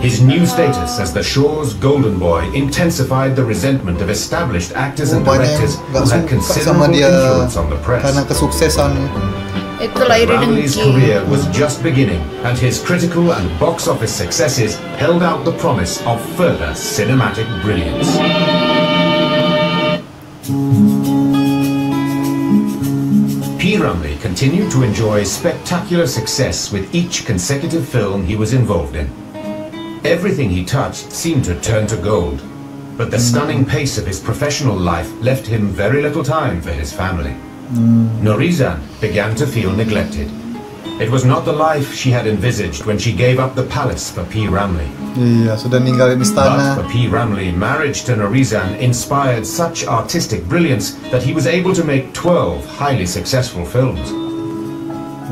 His new status as the Shaw's golden boy intensified the resentment of established actors and directors who had considerable influence on the press. Karena kesuksesannya. Ramlee's career was just beginning, and his critical and box office successes held out the promise of further cinematic brilliance. P. Ramlee continued to enjoy spectacular success with each consecutive film he was involved in. Everything he touched seemed to turn to gold, but the stunning pace of his professional life left him very little time for his family. Norizan began to feel neglected. It was not the life she had envisaged when she gave up the palace for P. Ramlee. Iya, sudah ninggalin istana. But for P. Ramlee, marriage to Norizan inspired such artistic brilliance that he was able to make 12 highly successful films.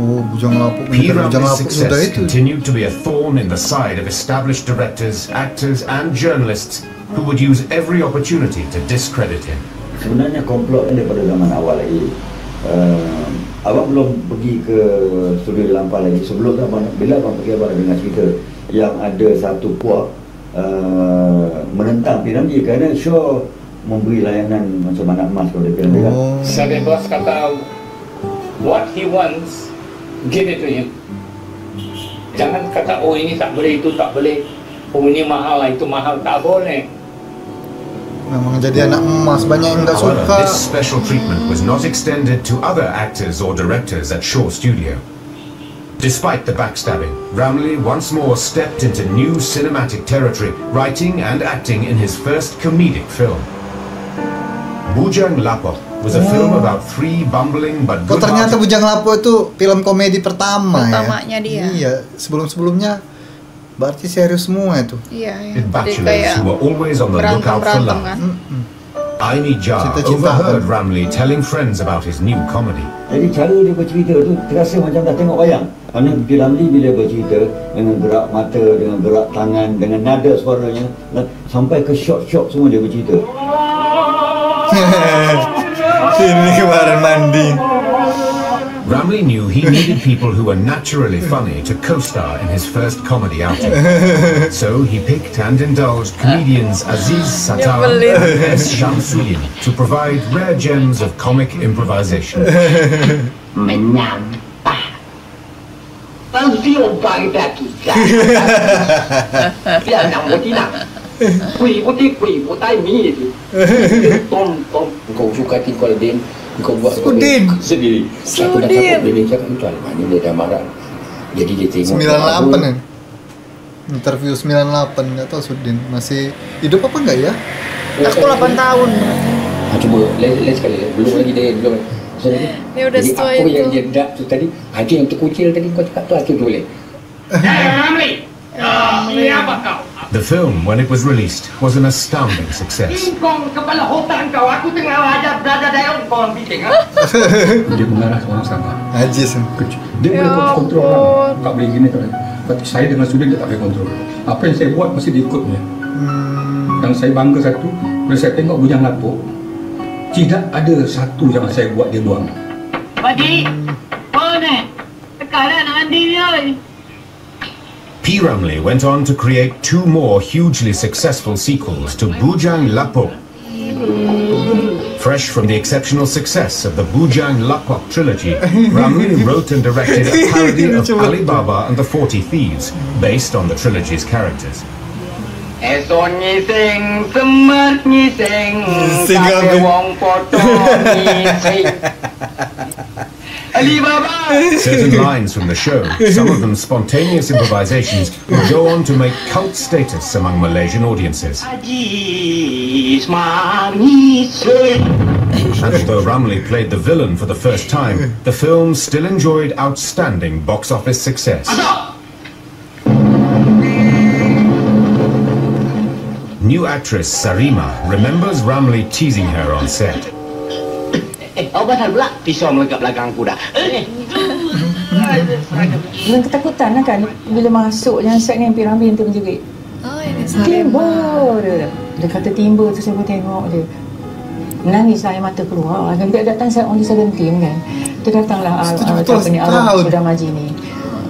Oh, Bujang Lapuk. P. Ramlee's success continued to be a thorn in the side of established directors, actors and journalists who would use every opportunity to discredit him. Sebenarnya komplot ini daripada zaman awal lagi. Abang belum pergi ke studio Lampah lagi. Sebelum tu bila abang pergi, abang dengar cerita yang ada satu puak menentang P. Ramlee kerana Shaw memberi layanan macam anak emas kepada P. Ramlee. Saya bos kata what he wants, give it to him. Jangan kata oh ini tak boleh, itu tak boleh. Oh ini mahal, itu mahal, tak boleh. Memang jadi anak emas, banyak yang tak suka. This special treatment was not extended to other actors or directors at Shaw Studio. Despite the backstabbing, Ramlee once more stepped into new cinematic territory, writing and acting in his first comedic film. Bujang Lapok was a film about three bumbling but good. Ternyata Bujang Lapok itu film komedi pertamanya dia. Iya, sebelum-sebelumnya berarti serius semua itu. Iya, bachelors who were always on the lookout for love. Aini Jar overheard Ramlee telling friends about his new comedy. Jadi cara dia bercerita tu terasa macam dah tengok wayang. Kerana P. Ramlee bila bercerita dengan gerak mata, dengan gerak tangan, dengan nada suaranya, sampai ke shot-shot semua dia bercerita. Ini kemarin mandi. Ramlee knew he needed people who were naturally funny to co-star in his first comedy outing. So he picked and indulged comedians Aziz Sattar and S. Shamsuddin to provide rare gems of comic improvisation. Menyampah. Nanti orang dah kita. Dia nak buat tidak. Kui putih, kui putih ni. Tom, kau suka tinggal dia. Kau buat Sudin sendiri. Aku dah takut dia cakap itu mana dia dah marah. Jadi dia tengok 98 kan. Interview 98, nggak tahu Sudin masih hidup apa enggak ya? Aku 8 tahun. Cuba lain sekali, belum lagi dia belum. Dia udah setua itu. Jadi apa yang itu. dia dak tu tadi, itu yang terkucil tadi kau cakap tu itu boleh. Ramli. Siapa kau? The film, when it was released, was an astounding success. Kong kepala hutan kau. Aku tengah ajar berada dalam kau bincang. Dia mengarah orang sama. Ajis. Dia boleh kontrol orang. Tak boleh gini kan. Tapi saya dengan Sudin dia tak boleh kontrol. Apa yang saya buat mesti diikutnya. Yang saya bangga satu, bila saya tengok Bujang Lapuk, tidak ada satu yang saya buat dia buang. Padi, mana? Sekarang nak mandi dia. P. Ramlee went on to create 2 more hugely successful sequels to Bujang Lapok. Fresh from the exceptional success of the Bujang Lapok trilogy, Ramlee wrote and directed a parody of Ali Baba and the 40 Thieves, based on the trilogy's characters. Esok nyising, semar nyising, kake wong potong nyising. Ali Baba! Certain lines from the show, some of them spontaneous improvisations, would go on to make cult status among Malaysian audiences. And although Ramlee played the villain for the first time, the film still enjoyed outstanding box office success. New actress Sarima remembers Ramlee teasing her on set. Benar pula pisau melekat belakang kuda. Dengan ketakutan lah kan bila masuk yang set ni P. Ramlee tu menjerit. Oh, ini Timba dia kata timba tu saya pun tengok dia. Menangis lah air mata keluar. Dia datang set on the 17 kan. Dia datanglah Sudah Maji ni.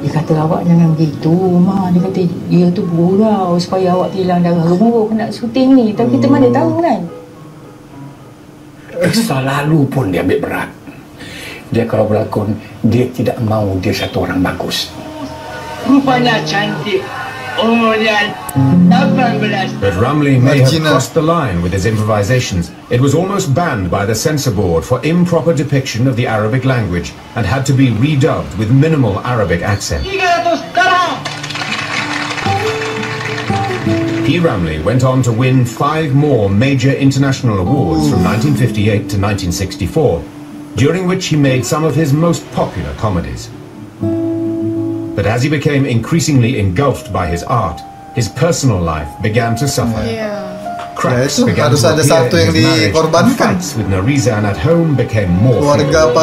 Dia kata awak jangan begitu Ma. Dia kata dia tu bergurau supaya awak hilang darah gemuruh nak syuting ni. Tapi kita mana tahu kan. Selalu pun dia ambil berat. Dia kalau berlakon, dia tidak mahu dia satu orang bagus. Rupanya cantik. Umurnya 18. But Ramlee may have crossed the line with his improvisations. It was almost banned by the censor board for improper depiction of the Arabic language and had to be redubbed with minimal Arabic accent. 300 darah. P. Ramlee went on to win 5 more major international awards from 1958 to 1964, during which he made some of his most popular comedies. But as he became increasingly engulfed by his art, his personal life began to suffer. Cracks began to appear in his marriage, fights with Nariza and at home became more frequent.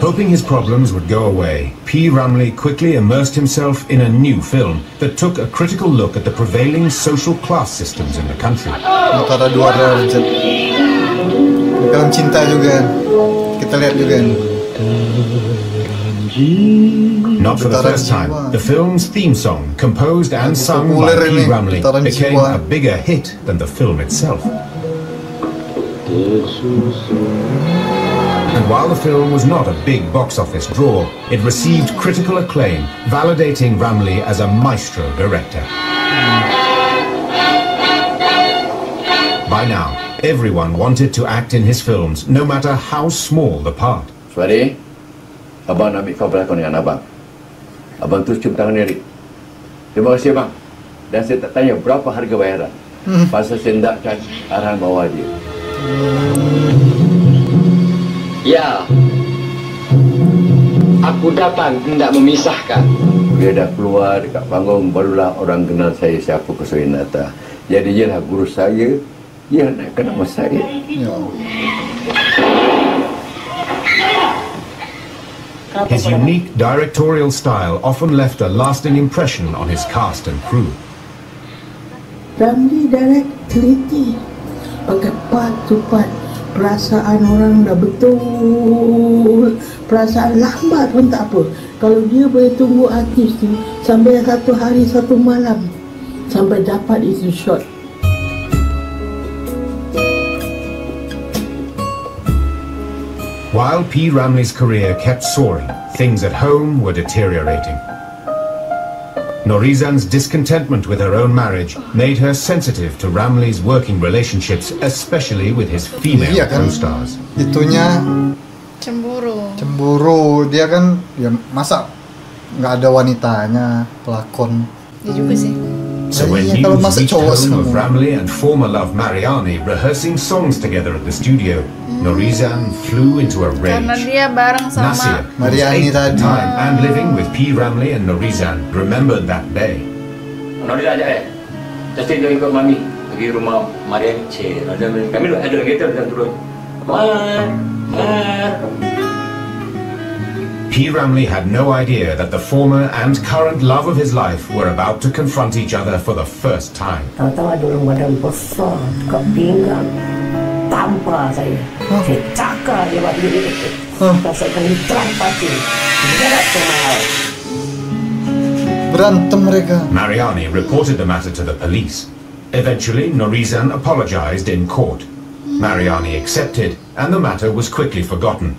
Hoping his problems would go away, P. Ramlee quickly immersed himself in a new film that took a critical look at the prevailing social class systems in the country. Antara dua derajat. Film cinta juga. Kita lihat juga. Not for the first time, the film's theme song, composed and sung by P. Ramlee, became a bigger hit than the film itself. And while the film was not a big box office draw, it received critical acclaim, validating Ramlee as a maestro director. By now, everyone wanted to act in his films, no matter how small the part. Suari, abang nak ambil kau berlakon dengan abang. Abang terus cium tangan Erik. Terima kasih abang. Dan saya tak tanya berapa harga bayaran. Pasal saya hendakkan arahan bawah dia. Ya, aku datang hendak memisahkan. Dia dah keluar dekat panggung, barulah orang kenal saya siapa Kusrinata. Jadi dia lah guru saya, dia nak kenal sama saya. His unique directorial style often left a lasting impression on his cast and crew. Ramlee direct teliti, pakai part to part. Perasaan orang dah betul. Perasaan lambat pun tak apa. Kalau dia boleh tunggu artis tu sampai 1 hari 1 malam sampai dapat itu shot. While P. Ramlee's career kept soaring, things at home were deteriorating. Norizan's discontentment with her own marriage made her sensitive to Ramli's working relationships, especially with his female co-stars. Itunya cemburu. Dia kan ya masa nggak ada wanitanya pelakon. Dia juga sih. So when news reached home of Ramli and former love Mariani rehearsing songs together at the studio, Norizan flew into a rage. Karena dia bareng sama Nasir, Mariani tadi, and living with P. Ramli and Norizan, remembered that day. Norizan ajak Justin jom ikut mami pergi rumah Mariani. Kami ada kereta dan turun. P. Ramli had no idea that the former and current love of his life were about to confront each other for the first time. Tahu-tahu ada orang badan besar dekat pinggang, tampar saya. Saya cakar dia buat diri. Rasakan diteranpati. Berat semua. Berantem mereka. Mariani reported the matter to the police. Eventually, Norizan apologized in court. Mariani accepted, and the matter was quickly forgotten.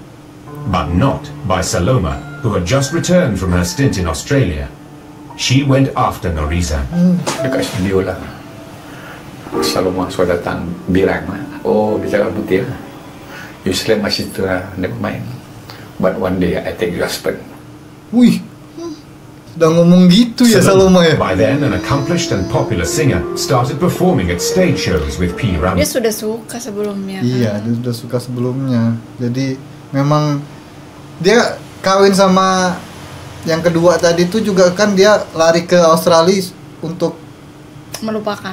But not by Saloma, who had just returned from her stint in Australia. She went after Norizan. Dekat studio lah. Saloma sudah datang bilang, oh dia cakap putih lah. You slept my sister lah, never mind. But one day I take your husband. Wih, sudah ngomong gitu ya Saloma ya? By then an accomplished and popular singer started performing at stage shows with P. Ramli. Dia sudah suka sebelumnya. Iya, dia sudah suka sebelumnya. Jadi memang dia kawin sama yang kedua tadi tuh juga kan dia lari ke Australia untuk melupakan.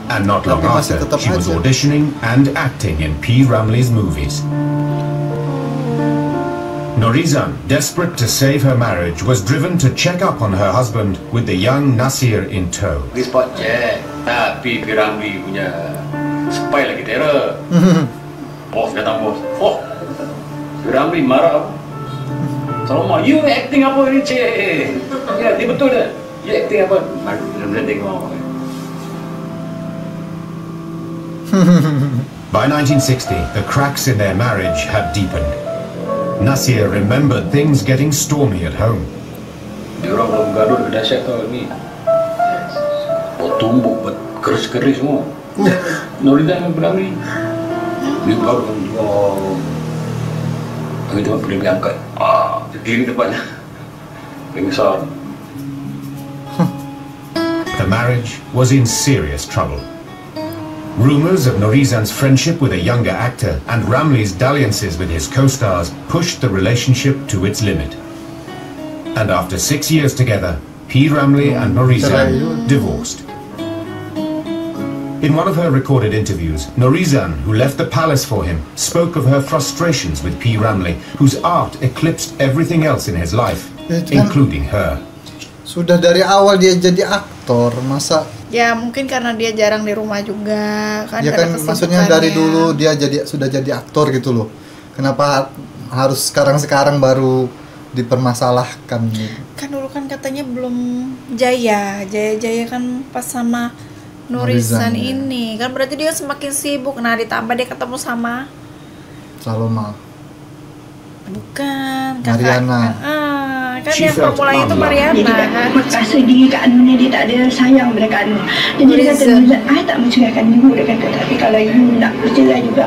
And not long after, she was auditioning and acting in P. Ramli's movies. Norizan, desperate to save her marriage, was driven to check up on her husband with the young Nasir in tow. Di spot check, tapi P. Ramli punya spy lagi terror. Bos datang bos. Oh, P. Ramli marah. Saloma, you acting apa ni cik? Ya, dia betul dah. You acting apa? Benar-benar tengok. By 1960, the cracks in their marriage had deepened. Nasir remembered things getting stormy at home. Dia orang belum gaduh dahsyat tau ni. Tumbuk keris-keris semua. Norizan dengan P. Ramli. Dia baru kan dia tu boleh diangkat. Diri depan. Besar. The marriage was in serious trouble. Rumours of Norizan's friendship with a younger actor and Ramli's dalliances with his co-stars pushed the relationship to its limit. And after 6 years together, P. Ramli and Norizan divorced. In one of her recorded interviews, Norizan, who left the palace for him, spoke of her frustrations with P. Ramli, whose art eclipsed everything else in his life, including her. Sudah dari awal dia jadi aktor, masa? Ya mungkin karena dia jarang di rumah juga kan. Ya kan, maksudnya dari dulu dia sudah jadi aktor gitu loh. Kenapa harus sekarang baru dipermasalahkan gitu? Kan dulu kan katanya belum jaya kan pas sama Norizan ini kan, berarti dia semakin sibuk. Nah ditambah dia ketemu sama Saloma. Bukan, Mariana. Kan yang pemulanya itu Mariana. Dia tak rasa diri Kak Anu ni, dia tak ada sayang pada Kak Anu. Jadi dia kata, I tak menceraikan you, dia kata. Tapi kalau you nak bercerai juga,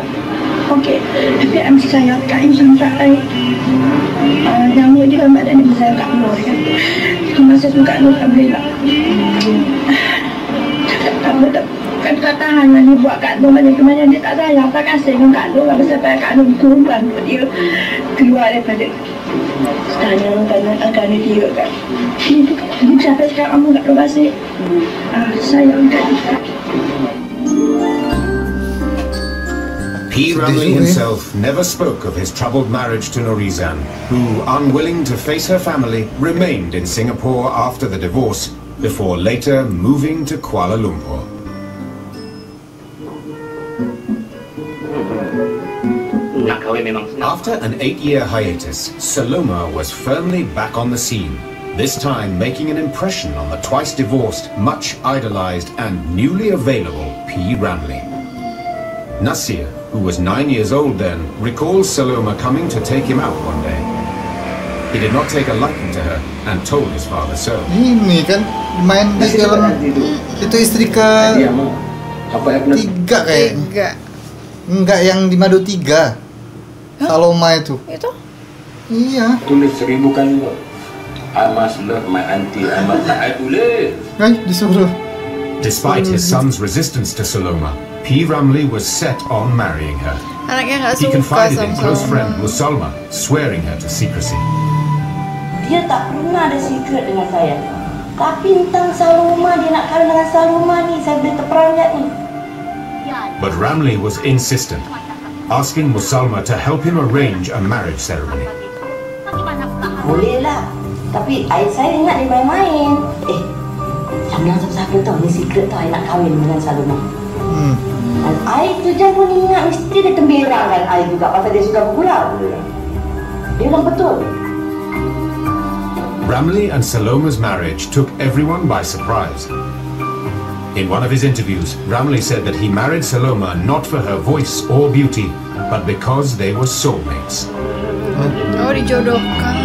okey. Tapi I mesti sayang Kak Anu sampai nama dia dalam badan dia bersayang Kak Anu, dia kata. Masa tu Kak Anu tak boleh nak. Tak tahan ni buat Kak Anu macam mana dia tak sayang, tak kasih dengan Kak Anu. Lepas sampai Kak Anu korban untuk dia keluar daripada tanah akan dia kan. Dia sampai sekarang kamu tak tahu kasih. Sayang kan. P. Ramli himself never spoke of his troubled marriage to Norizan, who, unwilling to face her family, remained in Singapore after the divorce, before later moving to Kuala Lumpur. After an 8-year hiatus, Saloma was firmly back on the scene, this time making an impression on the twice-divorced, much idolized and newly available P. Ramli. Nasir, who was 9 years old then, recalls Saloma coming to take him out one day. He did not take a liking to her and told his father so. Ini kan main di film itu istri ke tiga kayak. Enggak, yang di Madu 3. Saloma itu. Itu? Iya. Tulis 1000 kali kok. I must love my auntie. I must tulis. Disuruh. Despite his son's resistance to Saloma, P. Ramlee was set on marrying her. Anaknya nggak He suka confided in sama close Saloma. friend Musalma, swearing her to secrecy. Dia tak pernah ada secret dengan saya. Tapi tentang Saloma, dia nak kahwin dengan Saloma ni, saya boleh terperanjat ni. But Ramlee was insistent, asking Musalma to help him arrange a marriage ceremony. Boleh lah. Tapi saya ingat dia main-main. Jangan bilang siapa-siapa tau, ni secret tau, I nak kahwin dengan Saloma. Dan I tu je pun ingat, mesti dia gembirakan I juga pasal dia suka bergurau. Dia bilang betul. Ramlee and Saloma's marriage took everyone by surprise. In one of his interviews, Ramlee said that he married Saloma not for her voice or beauty, but because they were soulmates. Oh, dijodohkan.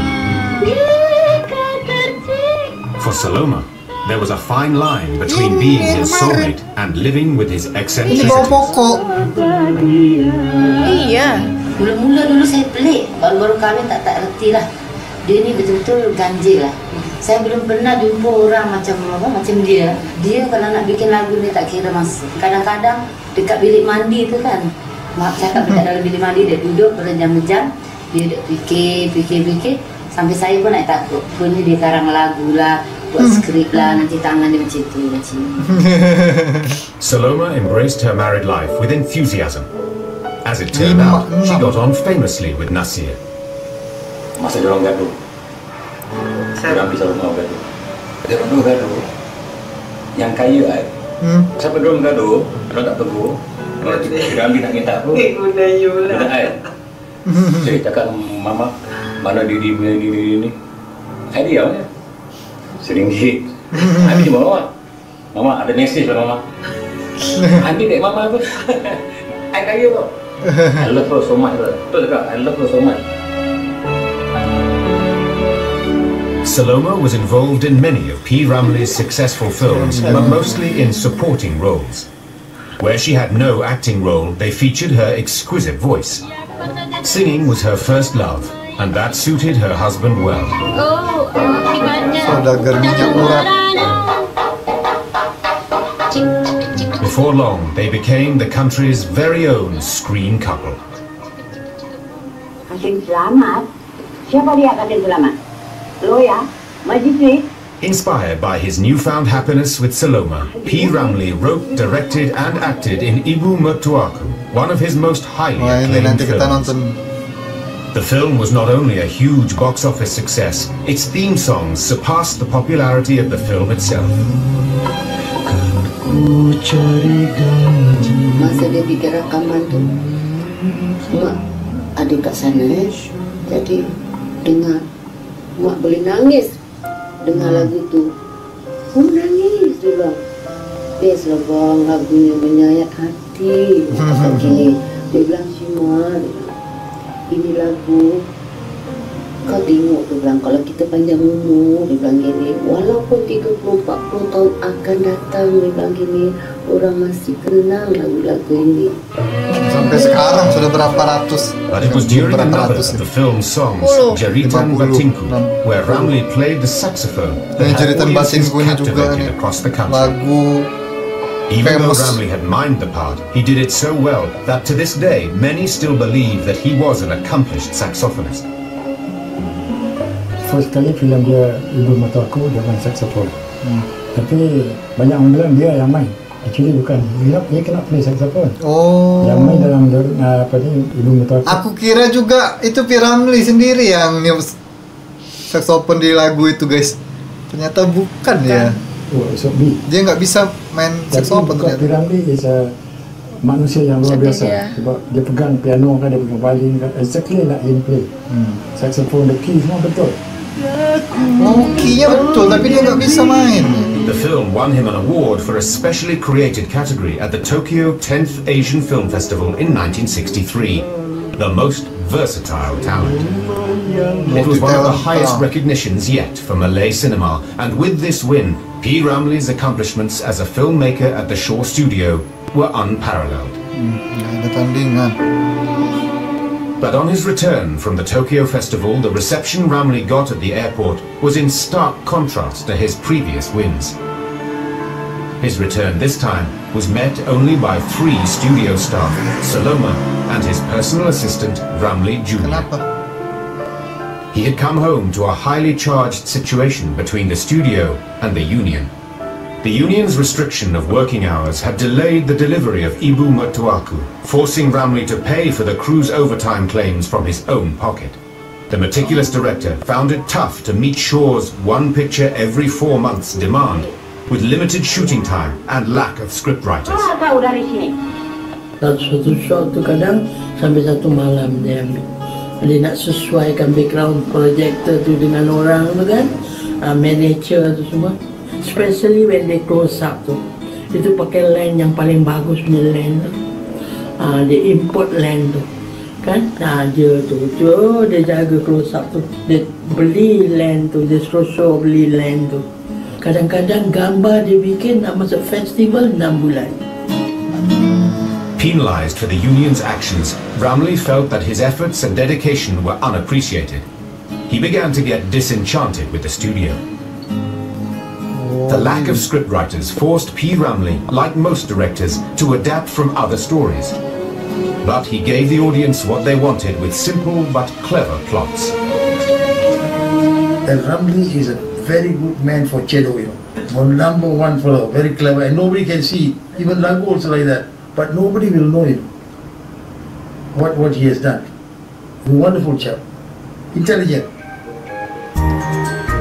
For Saloma, there was a fine line between being his soulmate and living with his eccentricities. Iya. Mula-mula dulu saya pelik, baru-baru kahwin tak reti lah. Dia ni betul-betul ganjil lah. Saya belum pernah jumpa orang macam dia. Dia kalau nak bikin lagu ni tak kira masa. Kadang-kadang dekat bilik mandi tu kan, mak cakap dekat dalam bilik mandi, dia duduk berjam-jam, dia duduk fikir. Sampai saya pun nak takut. Punya dia karang lagu lah, buat skrip lah, nanti tangan dia macam tu. Saloma embraced her married life with enthusiasm. As it turned out, she got on famously with Nasir. Masa dia orang gaduh, orang pisah rumah gaduh. Dia orang gaduh, yang kaya siapa dia orang gaduh, dia tak tegur. Dia ambil nak minta apa? Minta air. Saya cakap mama, mana diri ni? Saya diam je. RM1. Ambil je mama. Mama ada mesej lah mama. Ambil dek mama apa? I kaya kok. I love her so much. Betul cakap, I love her so much. Saloma was involved in many of P. Ramlee's successful films, but mostly in supporting roles. Where she had no acting role, they featured her exquisite voice. Singing was her first love, and that suited her husband well. Before long, they became the country's very own screen couple. Kasim selamat. Siapa dia Kasim selamat? Lo ya, Majid. Inspired by his newfound happiness with Saloma, P. Ramlee wrote, directed and acted in Ibu Mertuaku, one of his most highly acclaimed films. The film was not only a huge box office success, its theme songs surpassed the popularity of the film itself. Masa dia bikin rakaman tu, mak ada kat sana, jadi dengar, mak boleh nangis dengar lagu tu. Nangis dia bilang, best lah bang, lagunya menyayat hati. Macam gini, dia bilang Syima, ini lagu kau tengok, dia bilang kalau kita panjang umur, dia bilang gini, walaupun 30-40 tahun akan datang, dia bilang gini, orang masih kenang lagu-lagu ini. Sampai sekarang sudah berapa ratus. But it was during another of the film's songs, Jeritan Batinku, where Ramlee played the saxophone that had audiences captivated across the country. Even though Ramlee had mimed the part, he did it so well that to this day many still believe that he was an accomplished saxophonist. First kali filem dia Ibu Mertuaku dia main saxophone. Tapi banyak orang bilang dia yang main. Actually bukan. Dia kena play saxophone. Oh. Yang main dalam apa ni Ibu Mertuaku. Aku kira juga itu P. Ramlee sendiri yang saxophone di lagu itu, guys. Ternyata bukan ya. Oh, so dia nggak bisa main saxophone ternyata. P. Ramlee is a manusia yang luar biasa. Sebab dia pegang piano kan, dia pegang violin kan, exactly like in play. Saxophone, the key semua betul. Oh, key-nya betul, tapi dia nggak bisa main. The film won him an award for a specially created category at the Tokyo 10th Asian Film Festival in 1963, the most versatile talent. It was one of the highest recognitions yet for Malay cinema, and with this win, P. Ramlee's accomplishments as a filmmaker at the Shaw Studio were unparalleled. But on his return from the Tokyo Festival, the reception Ramlee got at the airport was in stark contrast to his previous wins. His return this time was met only by 3 studio staff, Saloma and his personal assistant, Ramlee Jr. He had come home to a highly charged situation between the studio and the union. The union's restriction of working hours had delayed the delivery of Ibu Mertuaku, forcing Ramlee to pay for the crew's overtime claims from his own pocket. The meticulous director found it tough to meet Shaw's one picture every 4 months demand, with limited shooting time and lack of scriptwriters. Tahu dari sini. Satu shot tu kadang sampai 1 malam dia ambil. Dia nak sesuaikan background projector tu dengan orang tu kan, manager tu semua. Especially when they close up tu, itu pakai lens yang paling bagus punya lens tu. Dia import lens tu kan, dia jaga close up tu, dia beli lens tu, dia show beli lens tu. Kadang-kadang gambar dia bikin nak masuk festival 6 bulan. Penalized for the union's actions, Ramlee felt that his efforts and dedication were unappreciated. He began to get disenchanted with the studio. The lack of scriptwriters forced P. Ramlee, like most directors, to adapt from other stories. But he gave the audience what they wanted with simple but clever plots. And Ramlee is a very good man for cello, you know. Number one fellow, very clever, and nobody can see. Even Lagu also like that. But nobody will know him. What he has done. A wonderful chap. Intelligent.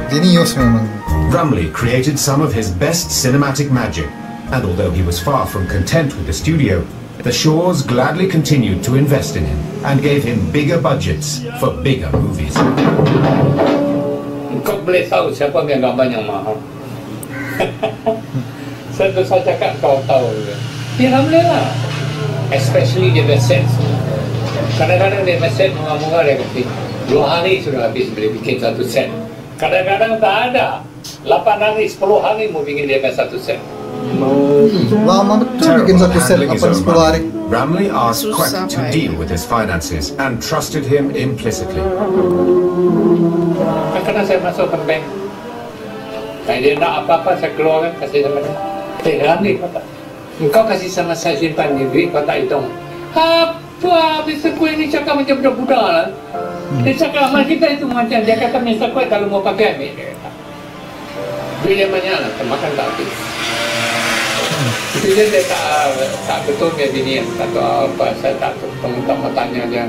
Genius memang. Ramlee created some of his best cinematic magic, and although he was far from content with the studio, the Shaws gladly continued to invest in him and gave him bigger budgets for bigger movies. Kau boleh tahu siapa yang gambar yang mahal? Saya cakap kau tahu. Dia Ramlee lah. Especially dia set. Kadang-kadang dia set murah-murah dia kata 2 hari sudah habis boleh bikin satu set. Kadang-kadang tak ada. 8 hari, 10 hari mau bikin dia satu set. Lama betul bikin satu set 8-10 hari. Ramlee asked Quek to deal with his finances and trusted him implicitly. Kadang-kadang saya masuk ke bank. Kalau dia nak apa-apa saya keluarkan kasih sama dia. Ramlee kata, engkau kasih sama saya simpan ni duit kau tak hitung. Apa Mr. Quek ni cakap macam budak-budak lah. Dia cakap sama kita itu macam dia kata Mr. Quek kalau mau pakai ambil dia kata. Duit dia banyak lah, termakan tak habis. Itu dia tak betul dia bini yang tak tahu apa, saya tak tanya dia.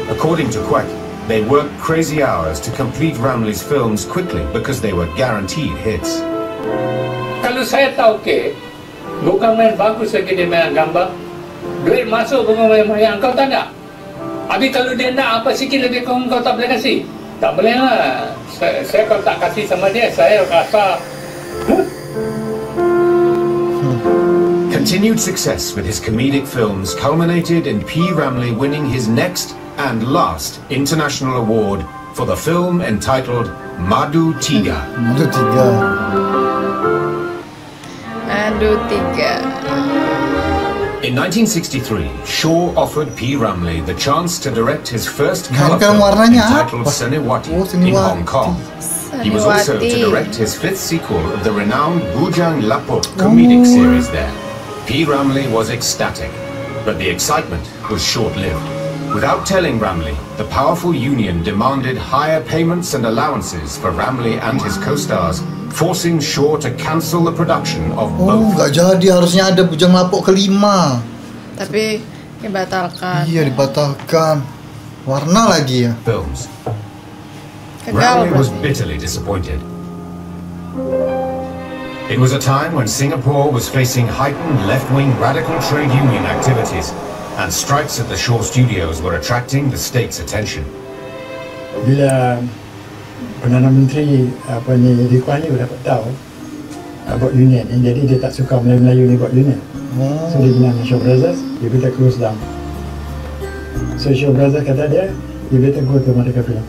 According to Quek, they worked crazy hours to complete Ramlee's films quickly because they were guaranteed hits. Kalau saya tahu bukan main bagus lagi dia main gambar, duit masuk bukan main kau tak nak. Habis kalau dia nak apa sikit lebih kau tak boleh kasih. Tak boleh lah. Saya kalau tak kasih sama dia, saya rasa Continued success with his comedic films culminated in P. Ramlee winning his next and last international award for the film entitled Madu Tiga. Madu Tiga. Madu Tiga. In 1963, Shaw offered P. Ramlee the chance to direct his first color film entitled Senewati in Hong Kong. He was also to direct his 5th sequel of the renowned Bujang Lapok comedic series there. P. Ramlee was ecstatic, but the excitement was short-lived. Without telling Ramlee, the powerful union demanded higher payments and allowances for Ramlee and his co-stars, forcing Shaw to cancel the production of both. Gak jadi, harusnya ada Bujang Lapok kelima. Tapi dibatalkan. Iya, dibatalkan. Warna lagi ya. Films. Ramlee was bitterly disappointed. It was a time when Singapore was facing heightened left-wing radical trade union activities, and strikes at the Shaw Studios were attracting the state's attention. Bila Perdana Menteri Lee Kuan Yew dapat tahu about union, jadi dia tak suka Melayu ni buat union. So dia bilang Shaw Brothers, dia minta close down. So Shaw Brothers kata dia, Dia tegur ke Merdeka Film.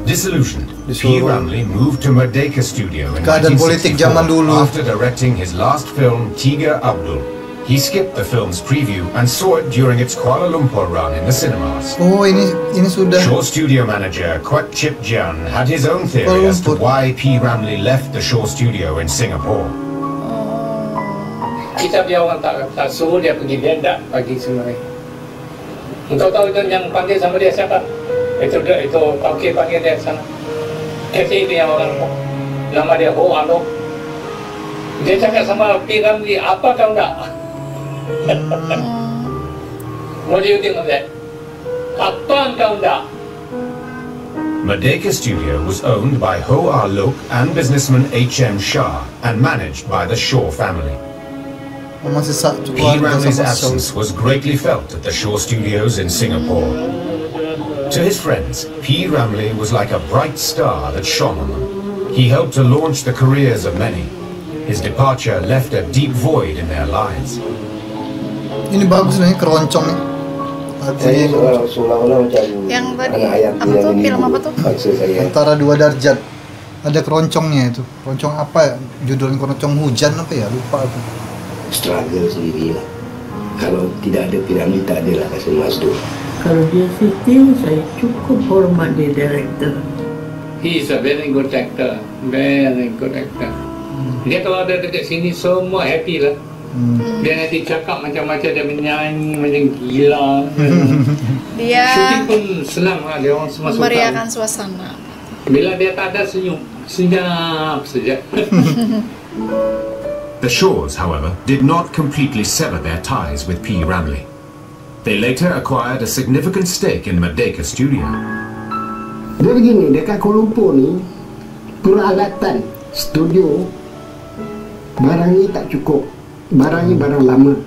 Disillusioned, P. Ramlee moved to Merdeka Studio in Keadaan politik zaman 1964 dulu. after directing his last film, Tiga Abdul. He skipped the film's preview and saw it during its Kuala Lumpur run in the cinemas. Oh, ini sudah. Shaw studio manager Kwek Chip Jian had his own theory as to why P. Ramlee left the Shaw studio in Singapore. Kita biar orang tak suruh dia pergi, dia tak bagi sebenarnya. Engkau tahu itu yang panggil sama dia siapa? Itu Tauke panggil dia sana. Kata itu yang orang nama dia Ho Anok. Dia cakap sama P. Ramlee, apa kau nak? What do you think of that? Apa kau nak? Merdeka Studio was owned by Ho Ah Lok and businessman H.M. Shah and managed by the Shaw family. P. Ramlee's absence was greatly felt at the Shaw Studios in Singapore. To his friends, P. Ramlee was like a bright star that shone on them. He helped to launch the careers of many. His departure left a deep void in their lives. Ini bagus nih, keroncong nih. Saya seolah-olah macam yang tadi anak ayam apa tuh film apa tuh? Antara Dua Darjat. Ada keroncongnya itu. Keroncong apa ya? Judulnya keroncong hujan apa ya? Lupa aku. Struggle sendiri lah. Kalau tidak ada P. Ramlee, tak ada lah Kasim Masdur. Kalau dia syuting, saya cukup hormat dia director. He is a very good actor. Very good actor. Dia kalau ada dekat sini, semua happy lah. Dia nanti cakap macam-macam, dia menyanyi macam gila. Dia syuting pun senang lah, dia orang semua suka. memeriahkan suasana. Bila dia tak ada, senyum. Senyap saja. The Shaws, however, did not completely sever their ties with P. Ramlee. They later acquired a significant stake in Merdeka Studio. Dia begini, dekat Kuala Lumpur ni, peralatan studio barang ni tak cukup. Barang ni barang lama.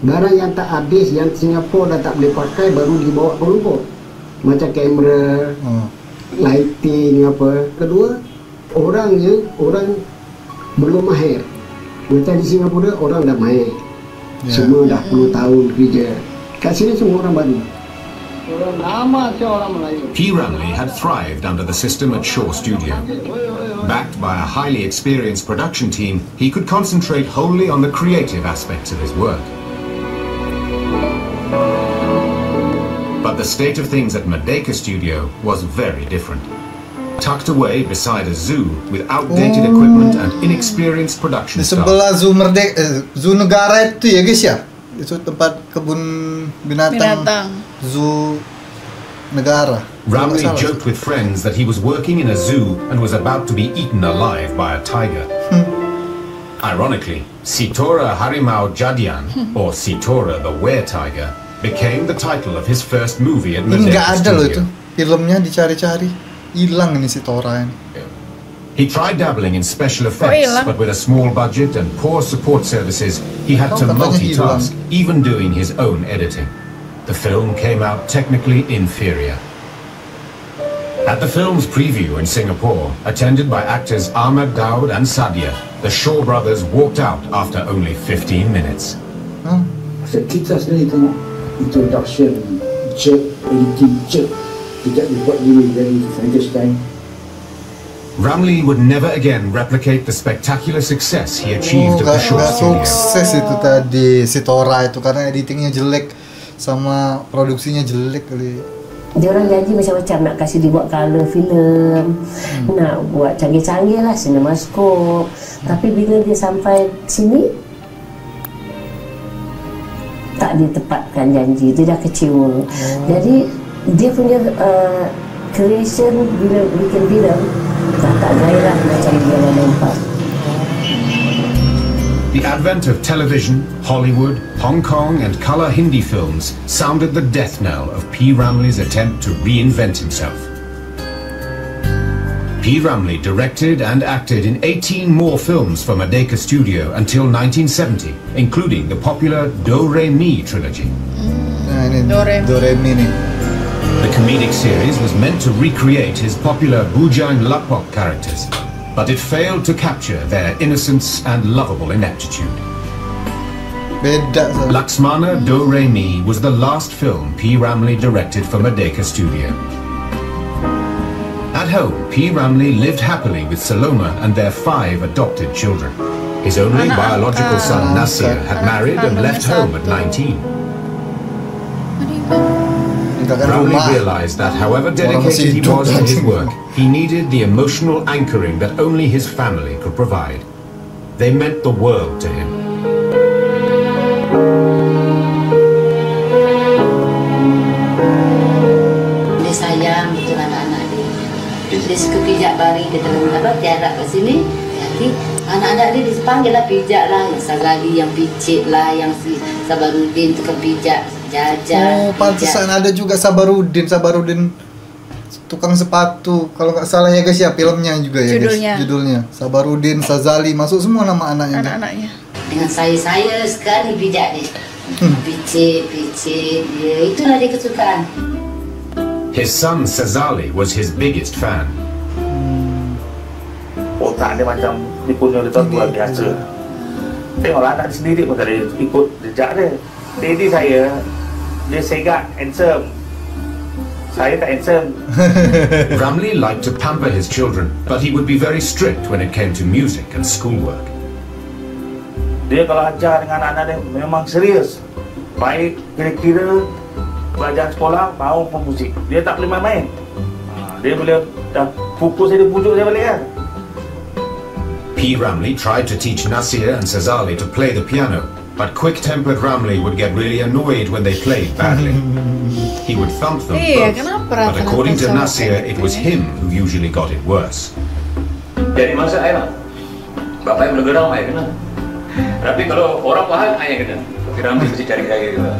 Barang yang tak habis, yang Singapura dah tak boleh pakai, baru dibawa ke Kuala Lumpur. Macam kamera, lighting apa. Kedua, orang belum mahir. Macam di Singapura, orang dah mahir. Semua dah 10 tahun kerja. Kat sini semua orang baru. Orang lama je orang Melayu. P. Ramlee had thrived under the system at Shaw Studio. Backed by a highly experienced production team, he could concentrate wholly on the creative aspects of his work. But the state of things at Merdeka Studio was very different. Tucked away beside a zoo with outdated equipment and inexperienced production Di staff. sebelah Zoo Negara itu ya guys ya? Itu tempat kebun binatang. Zoo Negara. Ramlee joked with friends that he was working in a zoo and was about to be eaten alive by a tiger. Ironically, Sitora Harimau Jadian, or Sitora the Were-Tiger, became the title of his first movie at Ini nggak Merdeka ada loh itu. Studio. Filmnya dicari-cari. Hilang ini si Tora ini. He tried dabbling in special effects, but with a small budget and poor support services, he had to multitask, even doing his own editing. The film came out technically inferior. At the film's preview in Singapore, attended by actors Ahmad Daud and Sadia, the Shaw brothers walked out after only 15 minutes. Masa kita sendiri tengok introduction, jerk, editing jerk, tidak dibuat diri dari Frankenstein. Ramlee would never again replicate the spectacular success he achieved at the Shaw Studio. Sukses itu tadi si Tora itu karena editingnya jelek sama produksinya jelek kali. Dia orang janji macam-macam nak kasih dibuat color film, nak buat canggih-canggih lah, cinemascope. Tapi bila dia sampai sini, tak ditepatkan janji, dia dah kecewa. Jadi dia punya creation bila bikin film tak gairah macam dia nampak. The advent of television, Hollywood, Hong Kong and colour Hindi films sounded the death knell of P. Ramlee's attempt to reinvent himself. P. Ramlee directed and acted in 18 more films for Merdeka Studio until 1970, including the popular Do Re Mi trilogy. Do Re Mi nih. The comedic series was meant to recreate his popular Bujang Lapok characters, but it failed to capture their innocence and lovable ineptitude. Beda. Laxmana Do Re Mi was the last film P. Ramlee directed for Merdeka Studio. At home, P. Ramlee lived happily with Saloma and their 5 adopted children. His only biological son, Nasir, had married and left home at 19. Ramlee realized that however dedicated he was to his work, he needed the emotional anchoring that only his family could provide. They meant the world to him. Dia sayang betul anak-anak dia. Dia suka pijak baring dia dalam tiarap kat sini. Jadi anak-anak dia dipanggil lah pijak lah, yang Sazali yang picit lah, yang si Sabarudin tukang pijak, Jaja. Oh, pantesan ada juga Sabarudin tukang sepatu. Kalau nggak salah ya guys ya, filmnya juga ya guys. Judulnya Sabarudin, Sazali, masuk semua nama anaknya. Dengan saya sekali pijak dia. Picit, dia itulah dia kesukaan. His son Sazali was his biggest fan. Otak dia macam tipunya dia tu luar biasa. Tengoklah anak dia sendiri pun tak ada ikut jejak dia. Daddy saya, dia segak, handsome. Saya tak handsome. Ramlee liked to pamper his children, but he would be very strict when it came to music and schoolwork. Dia kalau ajar dengan anak-anak dia memang serius. Baik kira-kira belajar sekolah maupun musik. Dia tak boleh main-main. Dia boleh dah pukul saya, dia pujuk saya balik kan. P. Ramlee tried to teach Nasir and Sazali to play the piano, but quick-tempered Ramlee would get really annoyed when they played badly. He would thump them both, but according to Nasir, it was him who usually got it worse. Jadi masa saya, bapak yang bergerak saya kena. Tapi kalau orang pahal, saya yang kena. Tapi Ramlee mesti cari saya juga.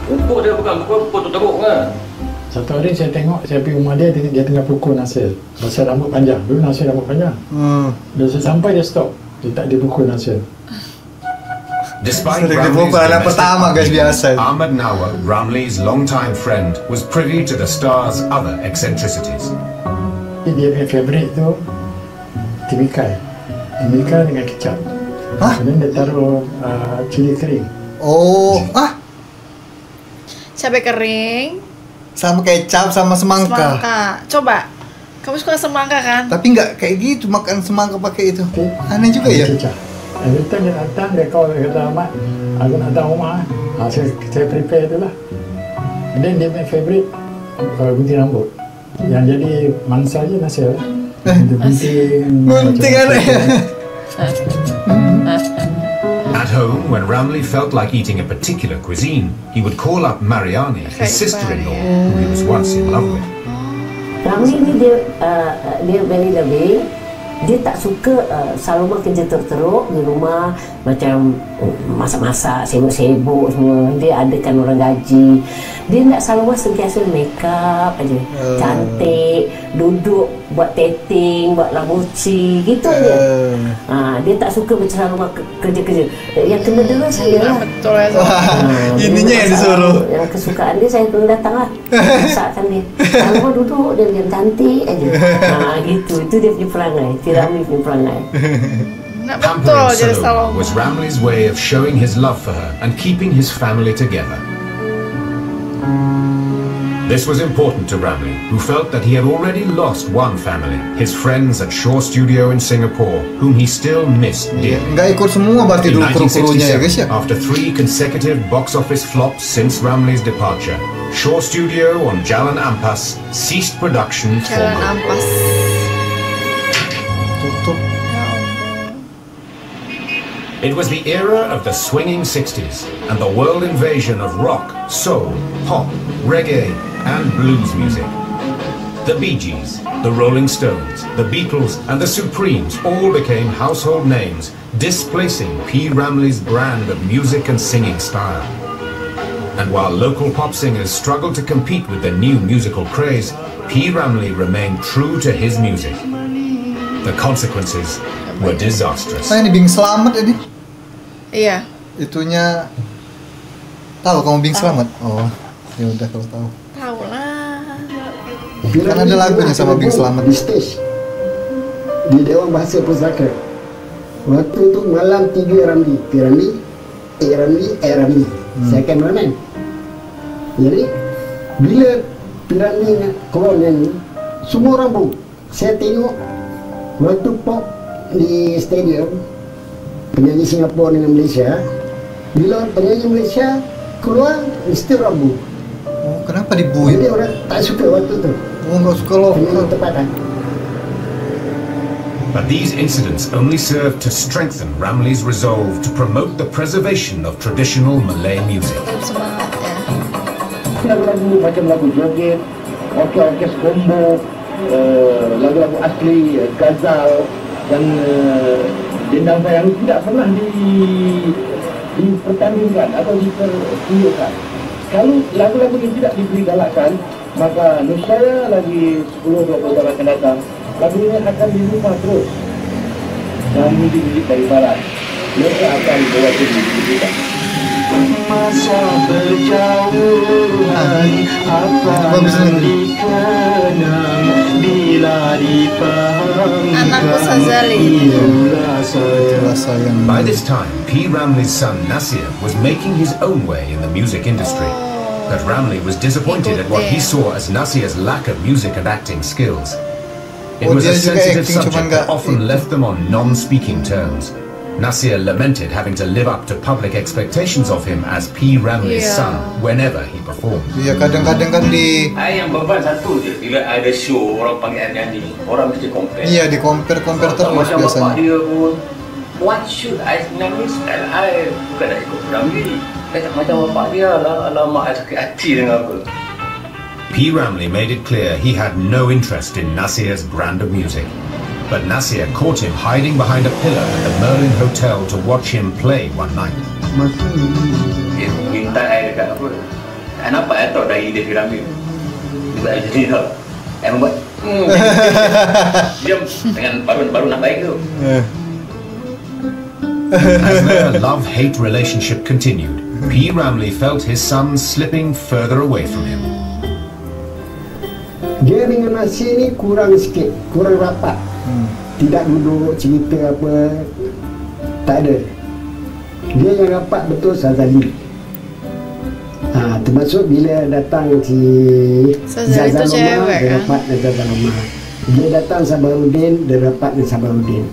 Pukul dia bukan pukul teruk kan. Satu hari saya tengok, saya pergi rumah dia tengah pukul Nasir. Nasir rambut panjang. Dulu Nasir rambut panjang. Bila saya sampai dia stop. Dia tak dipukul Nasir. Despite Ramlee's biasa, Ahmad Nawar, Ramlee's longtime friend, was privy to the star's other eccentricities. Dia punya favourite tu timikai dengan kicap. Kemudian dia taruh cili kering. Cabai kering sama kecap sama semangka. Coba, kamu suka semangka kan? Tapi nggak kayak gitu makan semangka pakai itu. Aneh juga ya. Every time dia datang, dia call, dia kata, Ahmad, aku nak datang rumah. Saya prepare tu lah. And then dia punya favourite gunting rambut. Yang jadi mangsa je Nasir. Gunting aneh. At home, when Ramlee felt like eating a particular cuisine, he would call up Mariani, his sister-in-law, who he was once in love with. Ramlee ni dia very loving. Dia tak suka Saloma kerja teruk di rumah, macam masak-masak, sibuk-sibuk semua. Dia adakan orang gaji. Dia nak Saloma sentiasa make up aja, cantik, duduk buat tetting, buat labuci, gitu dia. Dia tak suka macam Saloma kerja-kerja. Yang kena dulu saya lah. Betul ya. Ininya yang disuruh. Yang kesukaan dia saya kena datang lah. Masakkan dia. Saloma duduk dia diam cantik aja. Gitu. Itu dia punya perangai. Ramlee punya perangai. Pampering Saloma was Ramlee's way of showing his love for her and keeping his family together. This was important to Ramlee, who felt that he had already lost one family, his friends at Shaw Studio in Singapore, whom he still missed dearly. Nggak ikut semua berarti dulu kru-krunya ya guys ya. After 3 consecutive box office flops since Ramlee's departure, Shaw Studio on Jalan Ampas ceased production for Jalan Ampas. Tutup. It was the era of the swinging 60s and the world invasion of rock, soul, pop, reggae, and blues music. The Bee Gees, the Rolling Stones, the Beatles, and the Supremes all became household names, displacing P. Ramlee's brand of music and singing style. And while local pop singers struggled to compete with the new musical craze, P. Ramlee remained true to his music. The consequences were disastrous. Ini Bing Slamet ini. Iya. Itunya tahu kamu Bing Slamet? Oh, ya udah kalau tahu. Tahu lah. Kan ada lagunya sama Bing Slamet. Di stage di Dewan Bahasa Pusaka. Waktu itu malam 3 Ramlee, Ramli, saya kameraman. Jadi bila Piramli keluar nyanyi, semua orang bau. Saya tengok waktu pop di stadium penyanyi Singapura dengan Malaysia, bila penyanyi Malaysia keluar mesti rambu. Oh, kenapa dibuih? Jadi orang tak suka waktu tu. Oh, nggak suka loh. Tempatan. But these incidents only served to strengthen Ramli's resolve to promote the preservation of traditional Malay music. Lagu-lagu macam lagu joget, orkes combo, lagu-lagu asli, ghazal dan dendang sayang tidak pernah dipertandingkan atau dipertunjukkan. Kalau lagu-lagu ini tidak diberi galakan, maka niscaya lagi 10-20 tahun akan datang, lagu ini akan dilupa terus. Dan muzik-muzik dari barat, mereka akan bawa diri kita. Masa berjauhan, apa yang dikenang bila dipahamkan, itulah sayang. By this time, P. Ramlee's son Nasir was making his own way in the music industry. But Ramlee was disappointed at what he saw as Nasir's lack of music and acting skills. It was a sensitive subject that often left them on non-speaking terms. Nasir lamented having to live up to public expectations of him as P. Ramlee's son whenever he performed. Ya, kadang-kadang kan yang beban satu je, bila ada show orang panggil nyanyi, orang mesti compare. Iya, di compare terus macam biasanya. bapak dia pun, what should I nyanyi style I? Bukan nak ikut Ramlee. Macam bapak dia lah, alamak I sakit hati dengan apa. P. Ramlee made it clear he had no interest in Nasir's brand of music. But Nasir caught him hiding behind a pillar at the Merlin Hotel to watch him play one night. Dia minta saya dekat apa? Saya nampak saya tahu dari dia Ramlee. Juga saya jadi tahu. Saya membuat diam dengan baru nak baik tu. As their love-hate relationship continued, P. Ramlee felt his son slipping further away from him. Dia dengan Nasir ni kurang sikit, kurang rapat. Tidak duduk cerita apa, tak ada. Dia yang rapat betul Sazali. Termasuk bila datang si Zazaloma, dia rapat dengan Zazaloma. Dia datang Sabarudin, dia rapat dengan Sabarudin.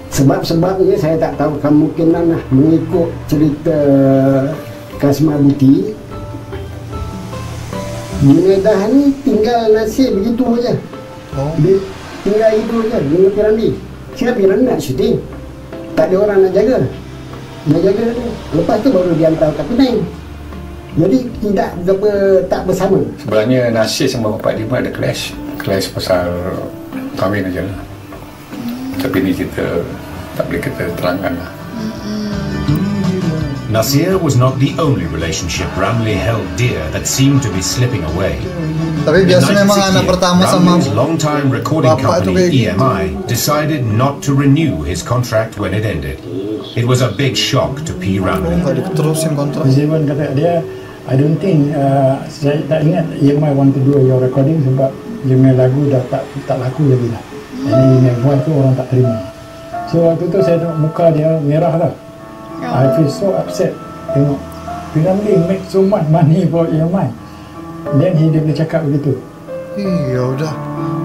Sebab-sebabnya saya tak tahu, kemungkinan lah mengikut cerita Kasma Buti, Junaidah ni tinggal Nasir begitu aja. Dia tinggal hidup je dengan Piramli. Siapa Piramli nak syuting, tak ada orang nak jaga dia. Lepas tu baru dihantar ke Penang. Jadi tak bersama. Sebenarnya Nasir sama bapak dia pun ada clash pasal kahwin aja lah. Tapi ni kita tak boleh kita terangkan lah. Nasir was not the only relationship Ramlee held dear that seemed to be slipping away. Tapi biasa memang anak pertama sama Ramlee's long-time recording company EMI decided not to renew his contract when it ended. It was a big shock to P. Ramlee. Terusin kontrak. Zewan kata dia, I don't think saya tak ingat EMI want to do your recording sebab dia punya lagu dah tak laku lagi lah. Jadi punya voice tu orang tak terima. So waktu tu saya tengok muka dia merah lah. I feel so upset tengok P. Ramlee make so much money for EMI. Then dia boleh cakap begitu. Ya udah.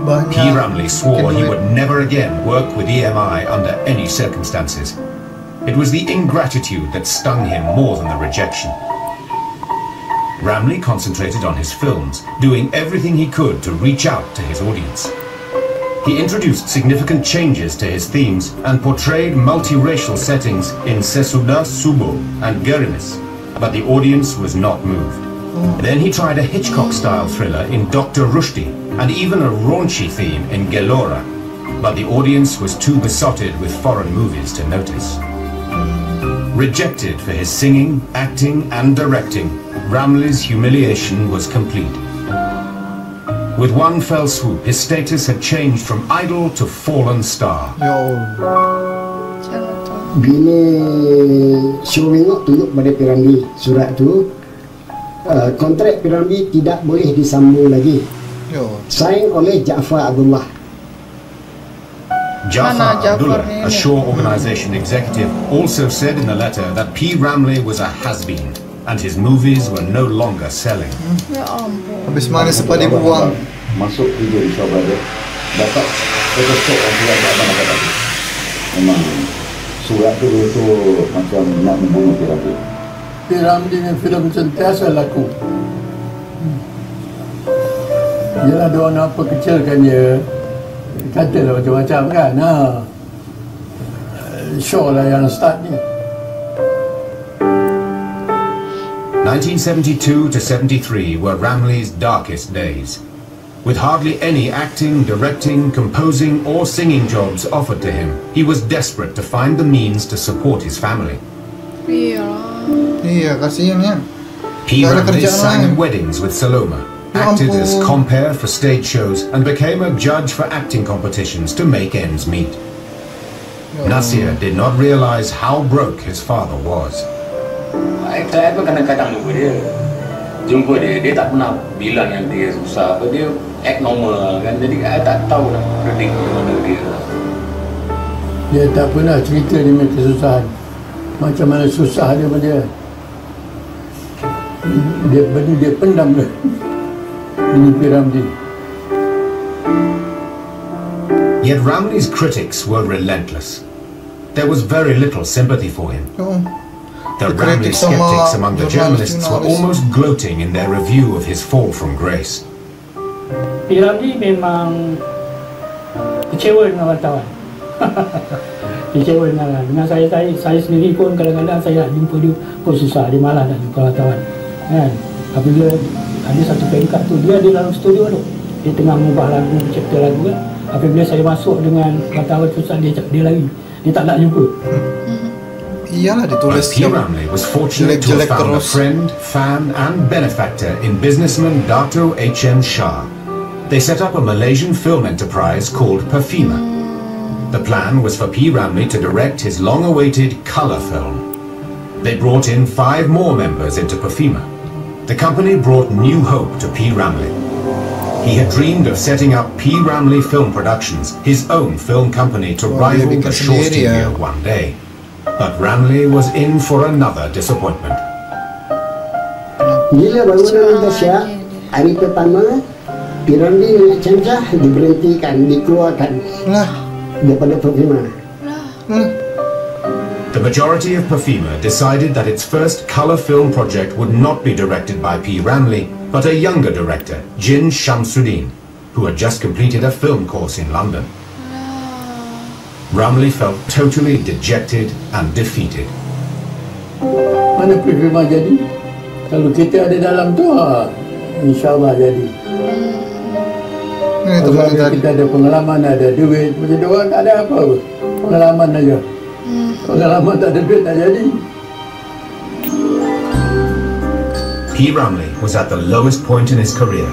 Banyak. P. Ramlee swore he would never again work with EMI under any circumstances. It was the ingratitude that stung him more than the rejection. Ramlee concentrated on his films, doing everything he could to reach out to his audience. He introduced significant changes to his themes and portrayed multiracial settings in Sesudah Subuh and Gerimis, but the audience was not moved. Then he tried a Hitchcock-style thriller in Dr. Rushdie and even a raunchy theme in Gelora, but the audience was too besotted with foreign movies to notice. Rejected for his singing, acting and directing, Ramlee's humiliation was complete. With one fell swoop, his status had changed from idol to fallen star. Bila Syurwengok tunjuk pada P. Ramlee surat tu, kontrak P. Ramlee tidak boleh disambung lagi. Sign oleh Jaafar Abdullah. Jafar Abdullah, a Shaw Organization executive, also said in the letter that P. Ramlee was a has-been and his movies were no longer selling. Ya ampun. Habis mana sempat dibuang. Masuk kerja di Shaw Brothers, dapat Photoshop yang keluar kat abang. Memang surat tu macam nak membunuh P. Ramlee. P. Ramlee ni filem sentiasa laku. Yalah, diorang nak apa kecilkan dia, katalah macam-macam kan. Shaw lah yang start ni. 1972 to 73 were Ramlee's darkest days. With hardly any acting, directing, composing or singing jobs offered to him, he was desperate to find the means to support his family. Iya, kasihannya. P. Ramlee sang at weddings with Saloma, acted as compere for stage shows and became a judge for acting competitions to make ends meet. Nasir did not realize how broke his father was. Saya pun kadang-kadang jumpa dia tak pernah bilang yang dia susah, dia act normal kan, jadi saya tak tahu nak predict mana dia. Dia tak pernah cerita dia punya kesusahan, macam mana susah dia pada dia pendam dia. Ini P. Ramlee. Yet Ramlee's critics were relentless. There was very little sympathy for him. The Ramlee skeptics among the journalists were almost gloating in their review of his fall from grace. P. Ramlee memang kecewa dengan wartawan. Kecewa dengan saya sendiri pun kadang-kadang saya nak jumpa dia pun susah, dia malas nak jumpa wartawan. Kan? Apabila ada satu peringkat tu, dia ada dalam studio tu, dia tengah mengubah lagu, cipta lagu kan. Apabila saya masuk dengan wartawan susah, dia lari, dia tak nak jumpa. Iyalah, ditulis P. Ramlee was fortunate to have found a friend, fan and benefactor in businessman Dato H.M. Shah. They set up a Malaysian film enterprise called Perfima. The plan was for P. Ramlee to direct his long-awaited colour film. They brought in 5 more members into Perfima. The company brought new hope to P. Ramlee. He had dreamed of setting up P. Ramlee Film Productions, his own film company, to rival the Shaw Studio one day. But Ramlee was in for another disappointment. Bila bangunan Indonesia, hari pertama, P. Ramlee dengan Chandra diberhentikan, dikeluarkan daripada Perfima. The majority of Perfima decided that its first colour film project would not be directed by P. Ramlee, but a younger director, Jin Shamsuddin, who had just completed a film course in London. Ramlee felt totally dejected and defeated. Mana Perfima jadi? Kalau kita ada dalam tu, insyaAllah jadi. Kalau kita ada pengalaman, ada duit, macam dia orang tak ada apa. Pengalaman aja. Pengalaman tak ada duit, tak jadi. P. Ramlee was at the lowest point in his career.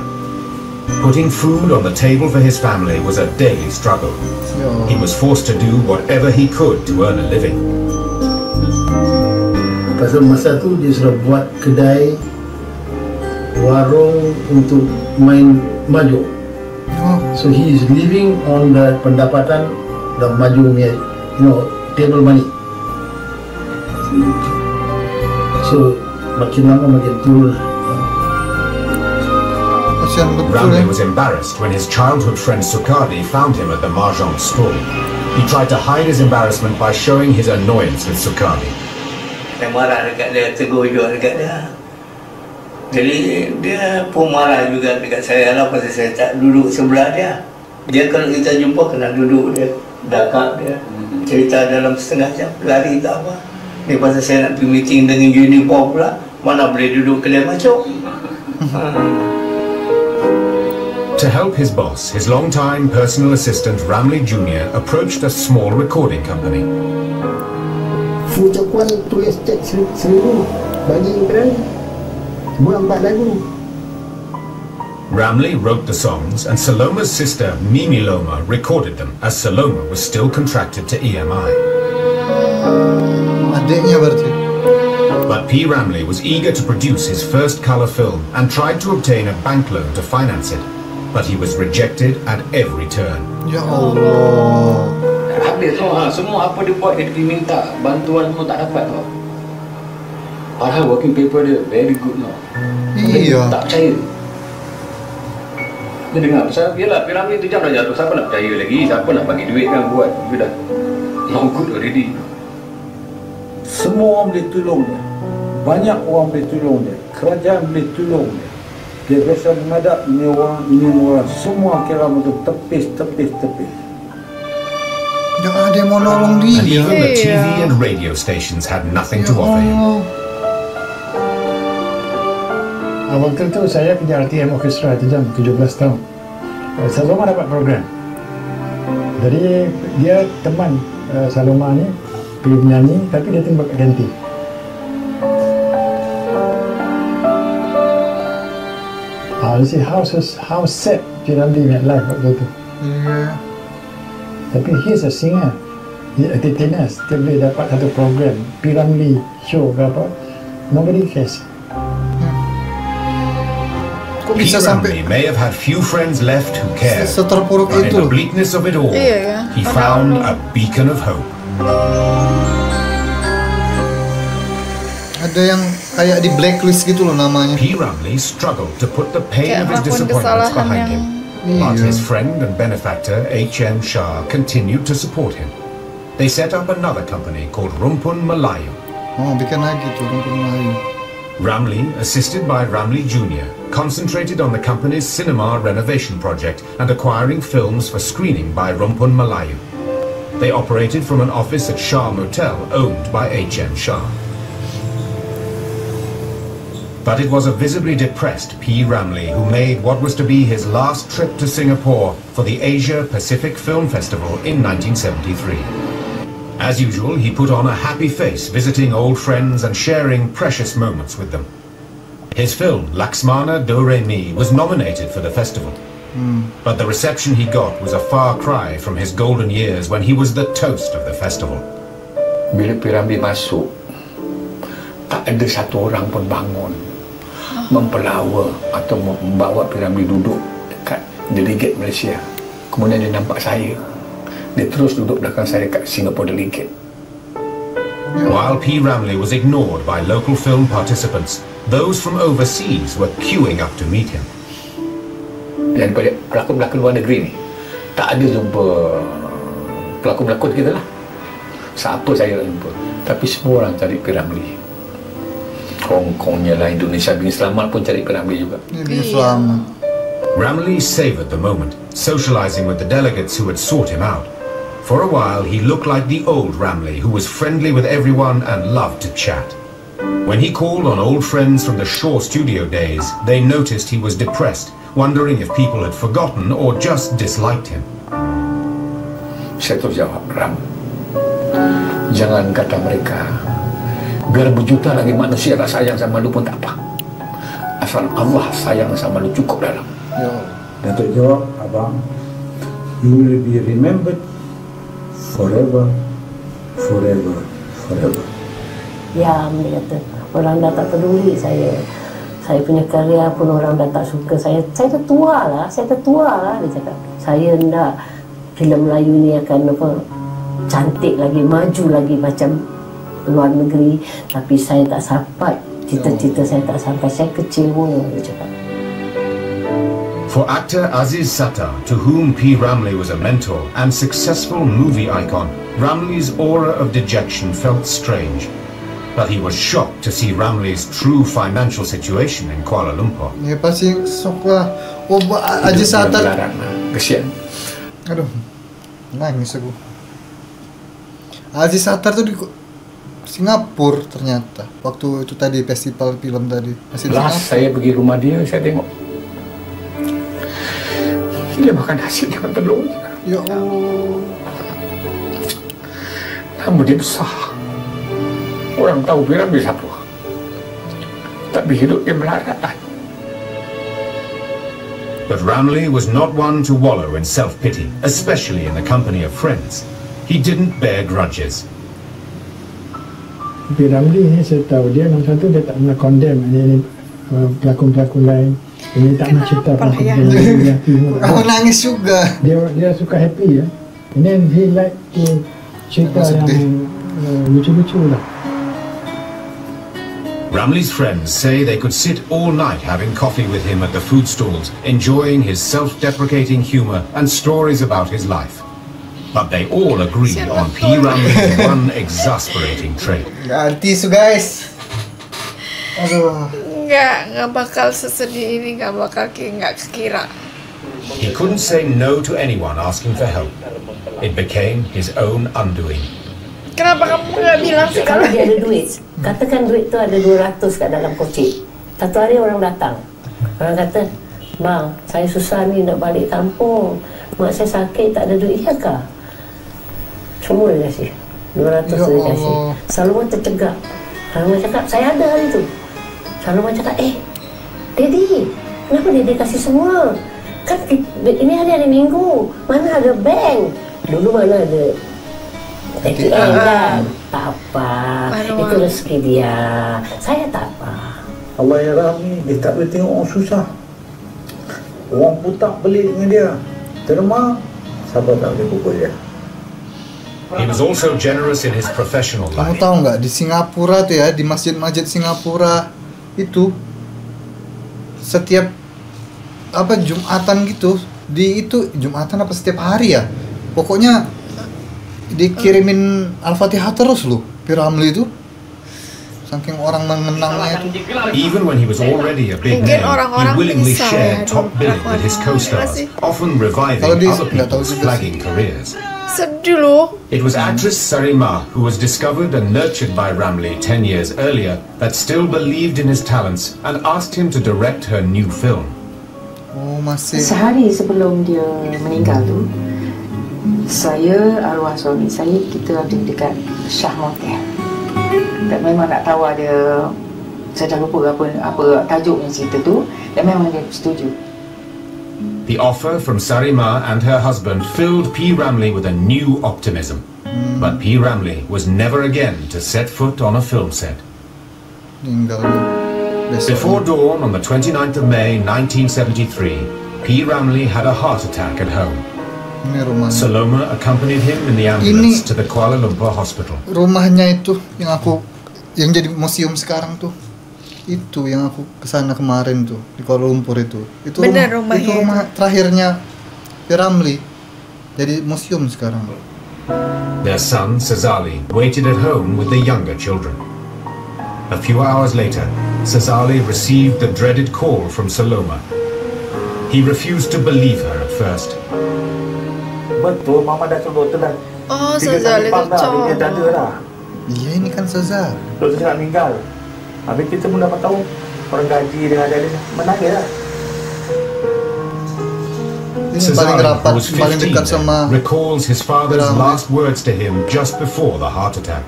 Putting food on the table for his family was a daily struggle. He was forced to do whatever he could to earn a living. Pasal masa tu dia sudah buat kedai warung untuk main maju. So he is living on the pendapatan the maju punya, table money. So makin lama makin turun. Ramlee was embarrassed when his childhood friend Sukadi found him at the mahjong stall. He tried to hide his embarrassment by showing his annoyance with Sukadi. Saya marah dekat dia, tegur juga dekat dia. Jadi dia pun marah juga dekat saya lah pasal saya tak duduk sebelah dia. Dia kalau kita jumpa kena duduk dia, dakap dia, cerita dalam setengah jam, lari tak apa. Ni pasal saya nak pergi meeting dengan uniform pula, mana boleh duduk kedai macam. To help his boss, his long-time personal assistant Ramlee Jr. approached a small recording company. Fucakuan tulis cek 1,000 bagi Ramlee. Buat 4 lagu. Ramlee wrote the songs and Saloma's sister Mimi Loma recorded them as Saloma was still contracted to EMI. Adiknya berarti. But P. Ramlee was eager to produce his first colour film and tried to obtain a bank loan to finance it. But he was rejected at every turn. Ya Allah. Habis semua apa dia buat, dia minta bantuan semua tak dapat tau. Padahal working paper dia very good tau. Iya. Tak percaya. Dia dengar pasal, yelah piramid tu jam dah jatuh, siapa nak percaya lagi, siapa nak bagi duit kan buat. Dia dah no good already. Semua orang boleh tolong dia. Banyak orang boleh tolong dia. Kerajaan boleh tolong dia. Dia biasa menghadap ini orang. Semua kira betul tepis. Jangan ada yang mau nolong And dia. even the TV and radio stations had nothing to offer him. Waktu itu saya kerja RTM Orchestra itu jam 17 tahun. Saloma dapat program. Jadi dia teman Saloma ni pergi menyanyi, tapi dia tembak ganti. You see how sad Piramli met life waktu itu. Tapi he's a singer, he's a entertainer. Dia boleh dapat satu program Piramli show ke apa, nobody cares. P. Ramlee may have had few friends left who cared, Seterpuruk but in itu. the bleakness of it all, Iya, he found a beacon of hope. Ada yang kayak di blacklist gitu loh namanya. P. Ramlee struggled to put the pain of his Kayak disappointments kesalahan behind yang- him, but his friend and benefactor H.M. Shah continued to support him. They set up another company called Rumpun Melayu. Oh, bikin lagi tuh Rumpun Melayu. Ramlee, assisted by Ramlee Jr., concentrated on the company's cinema renovation project and acquiring films for screening by Rumpun Melayu. They operated from an office at Shah Motel owned by H.M. Shah. But it was a visibly depressed P. Ramlee who made what was to be his last trip to Singapore for the Asia Pacific Film Festival in 1973. As usual, he put on a happy face, visiting old friends and sharing precious moments with them. His film, Laxmana Do Re Mi, was nominated for the festival. But the reception he got was a far cry from his golden years when he was the toast of the festival. Bila P. Ramlee masuk, tak ada satu orang pun bangun mempelawa atau membawa P. Ramlee duduk dekat delegate Malaysia. Kemudian dia nampak saya, dia terus duduk belakang saya kat Singapore delegate. While P. Ramlee was ignored by local film participants, those from overseas were queuing up to meet him. Dan daripada pelakon-pelakon luar negeri ni, tak ada jumpa pelakon-pelakon kita lah. Siapa saya nak jumpa, tapi semua orang cari P. Ramlee. Hong Kongnya lah, Indonesia Bini Selamat pun cari P. Ramlee juga. Bini Selamat. Ramlee savoured the moment, socialising with the delegates who had sought him out. For a while, he looked like the old Ramlee, who was friendly with everyone and loved to chat. When he called on old friends from the Shaw studio days, they noticed he was depressed, wondering if people had forgotten or just disliked him. Saya terus jawab, Ram, jangan kata mereka, biar berjuta lagi manusia tak sayang sama lu pun tak apa. Asal Allah sayang sama lu cukup dalam. Datuk jawab, abang, you will be remembered forever. Ya, dia kata, orang dah tak peduli saya punya karya pun orang dah tak suka saya dah tua lah, dia cakap. Saya nak filem Melayu ni akan apa, cantik lagi, maju lagi macam luar negeri, tapi saya tak sampai, cita-cita saya tak sampai, saya kecewa, dia cakap. For actor Aziz Sattar, to whom P. Ramlee was a mentor and successful movie icon, Ramlee's aura of dejection felt strange. But he was shocked to see Ramlee's true financial situation in Kuala Lumpur. Ya pasti sok lah. Oh, Aziz Sattar. Kesian. Aduh, nangis aku. Aziz Sattar tuh di Singapura ternyata. Waktu itu tadi festival film tadi. Masih di Last Singapura. saya pergi rumah dia, saya tengok dia makan nasi dengan telur. Ya Allah. Nama dia besar. Orang tahu P. Ramlee siapa. Tapi hidup dia melarat. But Ramlee was not one to wallow in self-pity, especially in the company of friends. He didn't bear grudges. P. Ramlee ni saya tahu dia nombor satu, dia tak pernah condemn ini pelakon-pelakon lain. Ini tak nak cerita pelakon lain. Aku nangis juga. Dia suka happy ya. And then he like to cerita yang lucu-lucu lah. Ramley's friends say they could sit all night having coffee with him at the food stalls, enjoying his self-deprecating humour and stories about his life. But they all agree on P. Ramley's one exasperating trait. Ganti su guys. Aduh. Nggak bakal sesedih ini, nggak bakal nggak kekira. He couldn't say no to anyone asking for help. It became his own undoing. Kenapa kamu nggak bilang sih kalau dia ada duit? Katakan duit tu ada 200 kat dalam kocik. Satu hari orang datang. Orang kata, bang, saya susah ni nak balik kampung. Mak saya sakit, tak ada duit. Ya kah? Semua dia kasih. 200 dia kasih. Salomon tercegak. Salomon cakap, saya ada hari tu. Salomon cakap, Daddy, kenapa Daddy kasih semua? Kan ini hari Minggu. Mana ada bank? Dulu mana ada ATM kan? Tak apa. Itu rezeki dia. Saya tak apa. Allah ya Rahmi, dia tak boleh tengok orang susah. Orang putak pelik dengan dia. Terima, sabar tak boleh pukul dia. He was also generous in his professional life. Kamu tahu nggak di Singapura tuh ya, di masjid-masjid Singapura itu setiap apa Jumatan gitu, di itu Jumatan apa setiap hari ya, pokoknya dikirimin Al-Fatihah terus loh P. Ramlee itu, saking orang mengenangnya itu. Even when he was already a big name, he willingly shared top billing with his co-stars, often reviving other people's flagging careers. Sedih loh. It was actress Sarima who was discovered and nurtured by Ramley 10 years earlier that still believed in his talents and asked him to direct her new film. Oh, masih. Sehari sebelum dia meninggal tu, saya, arwah suami saya, kita ada dekat Shah Motel. Dan memang tak tahu ada, saya dah lupa apa tajuknya cerita tu, dan memang dia setuju. The offer from Sarima and her husband filled P. Ramley with a new optimism. But P. Ramley was never again to set foot on a film set. Before dawn on the 29th of May 1973, P. Ramley had a heart attack at home. Saloma accompanied him in the ambulance to the Kuala Lumpur hospital. Rumahnya itu yang jadi museum sekarang tuh. Itu yang aku kesana kemarin tuh di Kuala Lumpur itu. Itu rumah terakhirnya P. Ramley. Jadi museum sekarang. Their son Sazali waited at home with the younger children. A few hours later, Sazali received the dreaded call from Saloma. He refused to believe her at first. Betul, Mama dah suruh doktor dah. Oh, Sazali tu dia dah ada dah. Iya, ini kan Sazali. Doktor cakap meninggal. Habis kita pun dapat tahu orang gaji dengan ada menangis lah. Sazali, who was 15, recalls his father's last words to him just before the heart attack.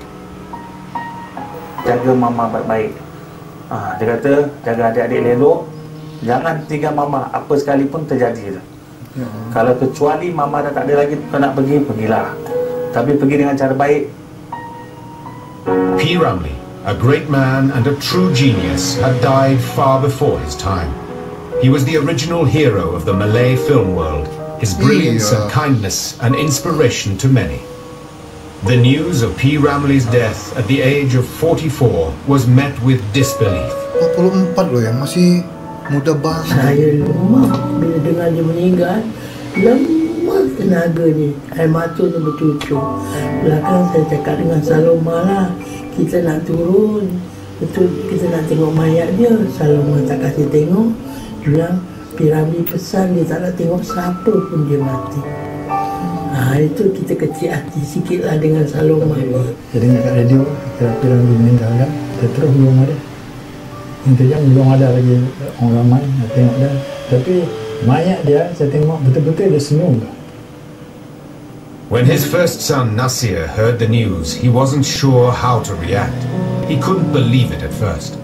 Jaga Mama baik-baik. Dia kata, jaga adik-adik elok. Jangan tinggal Mama, apa sekalipun terjadi. Kalau kecuali Mama dah tak ada lagi nak pergi, pergilah. Tapi pergi dengan cara baik. P. Ramley, a great man and a true genius, had died far before his time. He was the original hero of the Malay film world, his brilliance and kindness an inspiration to many. The news of P. Ramley's death at the age of 44 was met with disbelief. 44 loh ya, masih muda banget. Saya lemah bila dengar dia meninggal, lemah tenaga ni, air mata tu bercucur. Belakang saya cakap dengan Saloma lah, kita nak turun, betul kita nak tengok mayat dia. Saloma tak kasih tengok, bilang P. Ramley pesan dia tak nak tengok siapa pun dia mati. Itu kita kecil hati sikit lah dengan Saloma ni. Saya dengar kat radio, P. Ramley meninggal kan, terus belum ada. Intinya belum ada lagi orang ramai nak tengok dia. Tapi mayat dia, saya tengok betul-betul dia senyum. When his first son Nasir heard the news, he wasn't sure how to react. He couldn't believe it at first.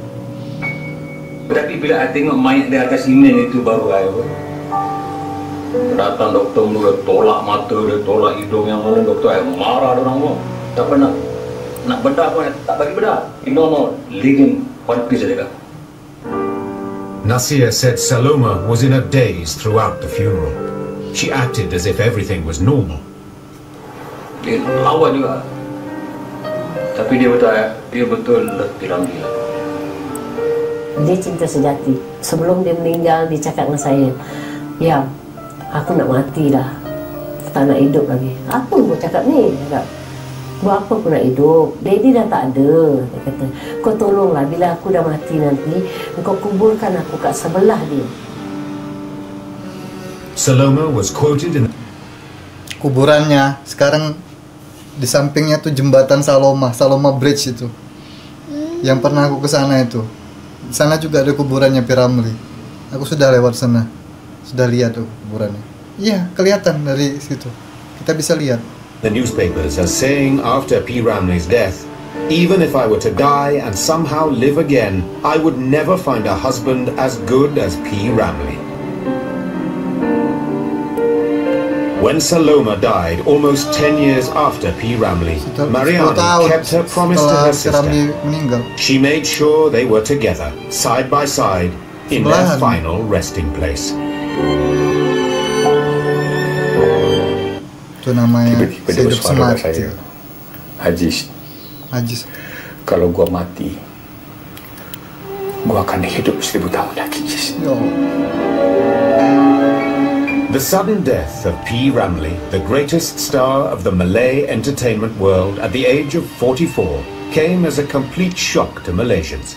Tapi bila saya tengok mayat di atas simen itu baru saya datang doktor mula tolak mata dia, tolak hidung yang mana doktor saya marah dia orang pun. Tak pernah nak bedah pun tak bagi bedah. No, leaving one piece saja. Nasir said Saloma was in a daze throughout the funeral. She acted as if everything was normal. Dia lawan juga. Tapi dia betul P. Ramlee lah. Dia cinta sejati. Sebelum dia meninggal, dia cakap dengan saya, "Ya, aku nak mati dah. Tak nak hidup lagi." Apa kau cakap ni? Dia cakap, "Buat apa aku nak hidup? Daddy dah tak ada." Dia kata, "Kau tolonglah bila aku dah mati nanti, kau kuburkan aku kat sebelah dia." Saloma was quoted in kuburannya sekarang di sampingnya tuh jembatan Saloma Bridge itu. Yang pernah aku ke sana itu. Di sana juga ada kuburannya P. Ramlee. Aku sudah lewat sana. Sudah lihat tuh kuburannya. Iya, kelihatan dari situ. Kita bisa lihat. The newspapers are saying after P. Ramlee's death, "Even if I were to die and somehow live again, I would never find a husband as good as P. Ramlee." When Saloma died, almost 10 years after P. Ramlee, Mariani kept her promise to her sister. She made sure they were together, side by side, in their final resting place. Itu namanya tiba-tiba dia bersuara pada saya, Hajiz, kalau gua mati, gua akan hidup 1000 tahun lagi. The sudden death of P. Ramlee, the greatest star of the Malay entertainment world at the age of 44, came as a complete shock to Malaysians.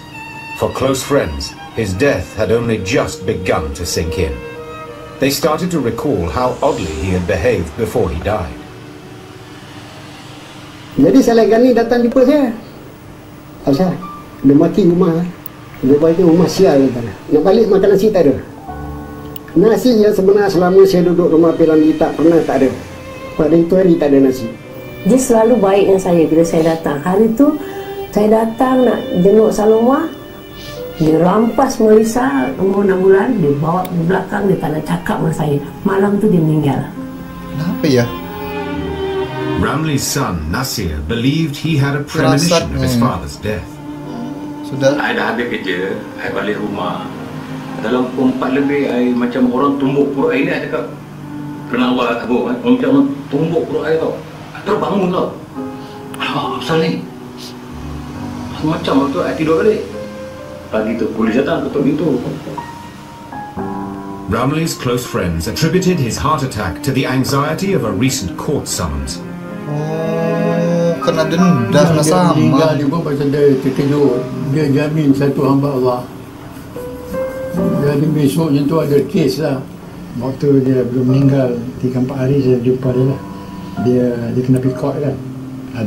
For close friends, his death had only just begun to sink in. They started to recall how oddly he had behaved before he died. Jadi Salagan ni datang jumpa saya. Asal dia mati rumah. Dia balik rumah sial kata. Nak balik makan nasi tak ada. Nasi yang sebenar selama saya duduk rumah P. Ramlee tak ada. Pada itu hari tak ada nasi. Dia selalu baik dengan saya bila saya datang. Hari tu saya datang nak jenguk Saloma, dia rampas Melissa umur 6 bulan, dia bawa ke belakang, dia tak nak cakap dengan saya. Malam tu dia meninggal. Kenapa ya? Ramlee's son Nasir believed he had a premonition of his father's death. Sudah. Saya dah habis kerja, saya balik rumah. Dalam pukul 4 lebih, saya macam orang tumbuk perut air ni. Saya cakap, kena awal aku kan? Macam orang tumbuk perut air tau. Terus bangun tau. Apa pasal ni? Macam waktu saya tidur balik. Pagi tu, polis datang ketuk pintu. Ramlee's close friends attributed his heart attack to the anxiety of a recent court summons. Oh, kena denda sama. Dia meninggal juga pasal dia terkejut. Dia jamin satu hamba Allah. Jadi besoknya tu ada kes lah. Waktu dia belum meninggal 3-4 hari saya jumpa dia lah. Dia kena pikot kan.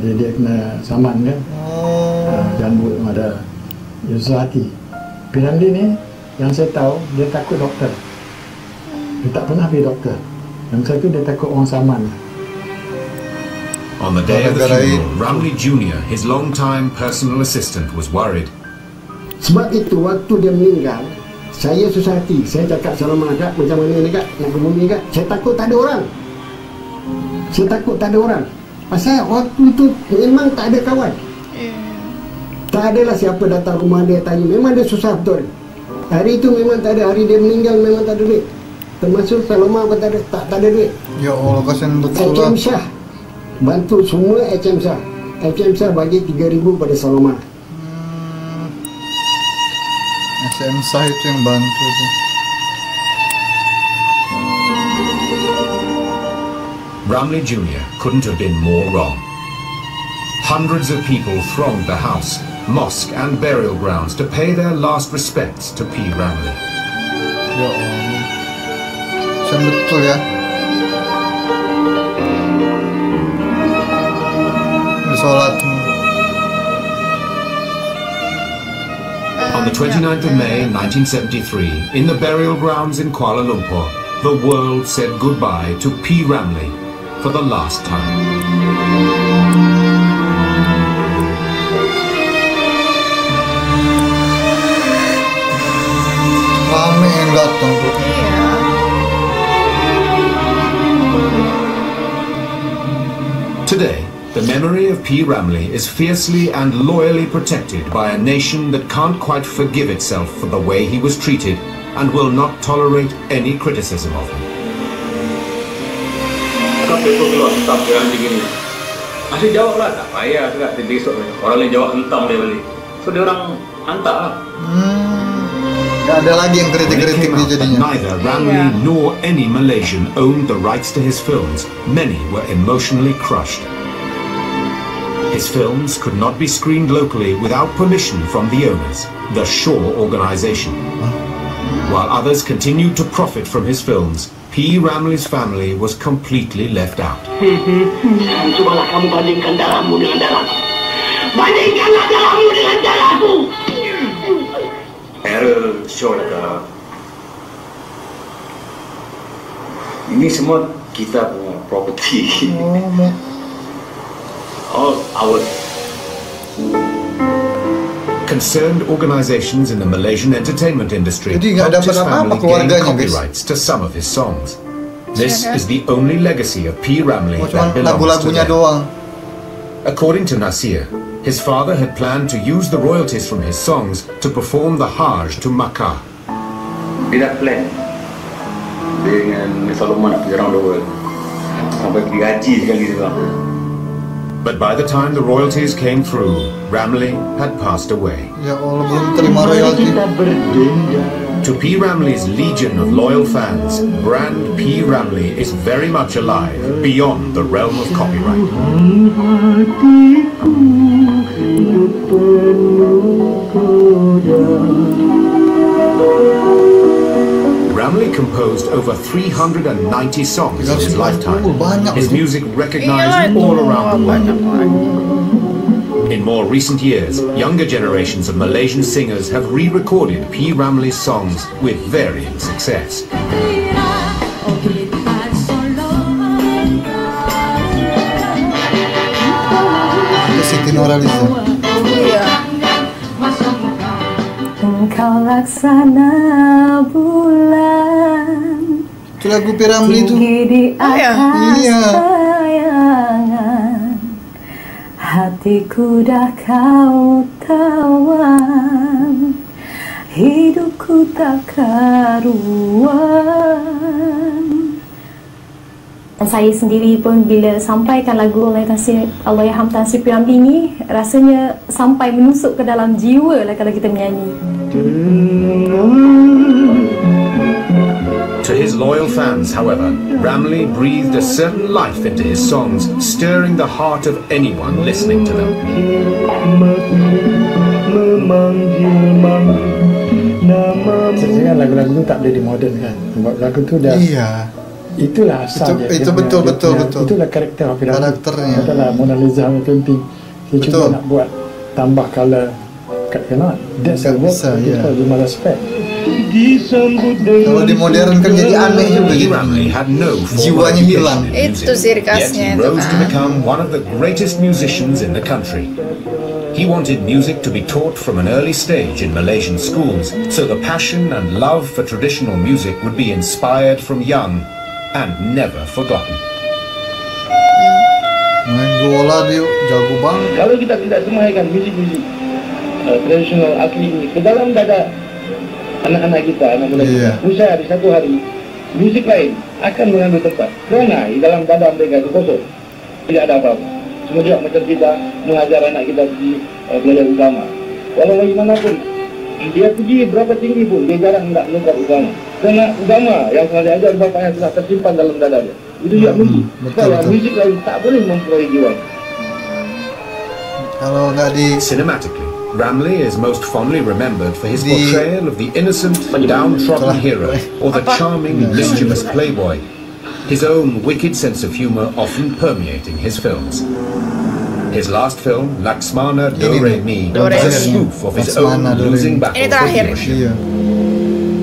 Dia kena saman kan. Jambut ada. Dia susah hati. P. Ramlee ni yang saya tahu dia takut doktor. Dia tak pernah pergi doktor. Yang satu dia takut orang saman. On the day of the funeral, Ramlee Jr., his long-time personal assistant, was worried. Sebab itu waktu dia meninggal, saya susah hati. Saya cakap Saloma Kak, macam mana ni Kak? Nak ke bumi Kak? Saya takut tak ada orang. Saya takut tak ada orang. Pasal waktu itu memang tak ada kawan. Tak adalah siapa datang rumah dia tanya. Memang dia susah betul. Hari itu memang tak ada. Hari dia meninggal memang tak ada duit. Termasuk Saloma pun tak ada duit. Ya Allah, kasihan betul lah. HM Shah bantu semua HM Shah. HM Shah bagi 3,000 pada Saloma. HM Shah itu yang bantu tu. Ramlee Jr. couldn't have been more wrong. Hundreds of people thronged the house, mosque and burial grounds to pay their last respects to P. Ramlee. Ya Allah, kasihan betul ya. Sholat. On the 29th of May 1973, in the burial grounds in Kuala Lumpur, the world said goodbye to P. Ramlee for the last time. Rame yang datang tuh. Today, the memory of P. Ramlee is fiercely and loyally protected by a nation that can't quite forgive itself for the way he was treated and will not tolerate any criticism of him. Sampai tu keluar staf yang begini. Masih jawab lah, tak payah juga. Besok orang lain jawab hentam dia balik. So dia orang hantar lah. Gak ada lagi yang kritik-kritik dia jadinya. Neither Ramli nor any Malaysian owned the rights to his films. Many were emotionally crushed. His films could not be screened locally without permission from the owners, the Shaw Organisation. While others continued to profit from his films, P. Ramli's family was completely left out. Cobalah kamu bandingkan darahmu dengan darahku. Bandingkanlah darahmu dengan darahku. Era Shaw kata, ini semua kita punya property. All ours. Concerned organizations in the Malaysian entertainment industry helped his family gain copyrights to some of his songs. This is the only legacy of P. Ramli that belongs today. According to Nasir, his father had planned to use the royalties from his songs to perform the Hajj to Makkah. Dia dah plan. Dia dengan Solomon nak pergi around the world. Sampai pergi haji sekali juga. But by the time the royalties came through, Ramli had passed away. Ya Allah, belum terima royalty. To P. Ramli's legion of loyal fans, brand P. Ramli is very much alive beyond the realm of copyright. Ramli composed over 390 songs in his lifetime. His music recognized all around the world. In more recent years, younger generations of Malaysian singers have re-recorded P. Ramli's songs with varying success. Siti Nurhaliza. Engkau laksana bulan. Itu lagu P. Ramli itu. Di atas iya. sayangan, hatiku dah kau tawan, hidupku tak karuan. Dan saya sendiri pun bila sampaikan lagu Allahyarham Tan Sri P. Ramli ni, rasanya sampai menusuk ke dalam jiwa lah kalau kita menyanyi. To his loyal fans, however, Ramli breathed a certain life into his songs, stirring the heart of anyone listening to them. Sebenarnya lagu-lagu tu tak boleh dimodernkan. Sebab lagu tu dah. Iya. Itulah asal dia. Itu betul. Itulah karakter P. Ramli. Karakternya. Itulah Mona Lisa penting. Dia cuba nak buat tambah color. That's the work people do respect. Kalau dimodernkan jadi aneh juga gitu. Jiwanya hilang. Itu sirkasnya itu. He rose to become one of the greatest musicians in the country. He wanted music to be taught from an early stage in Malaysian schools, so the passion and love for traditional music would be inspired from young and never forgotten. Main bola dia jago banget. Kalau kita tidak semaikan musik-musik tradisional asli ini ke dalam dada anak-anak kita, anak muda kita, usaha di satu hari musik lain akan mengambil tempat kerana di dalam dada mereka itu kosong, tidak ada apa-apa. Semua juga macam kita mengajar anak kita pergi belajar agama, walau bagaimanapun dia pergi berapa tinggi pun dia jarang nak menukar agama, kerana agama yang telah diajar bapaknya telah tersimpan dalam dada dia. Itu juga musik. Kalau musik lain tak boleh memperoleh jiwa. Kalau nggak di cinematically, Ramli is most fondly remembered for his portrayal of the innocent, downtrodden hero or the charming, mischievous playboy, his own wicked sense of humor often permeating his films. His last film, Laxmana Do Re Mi, was a spoof of his own losing battle for viewership.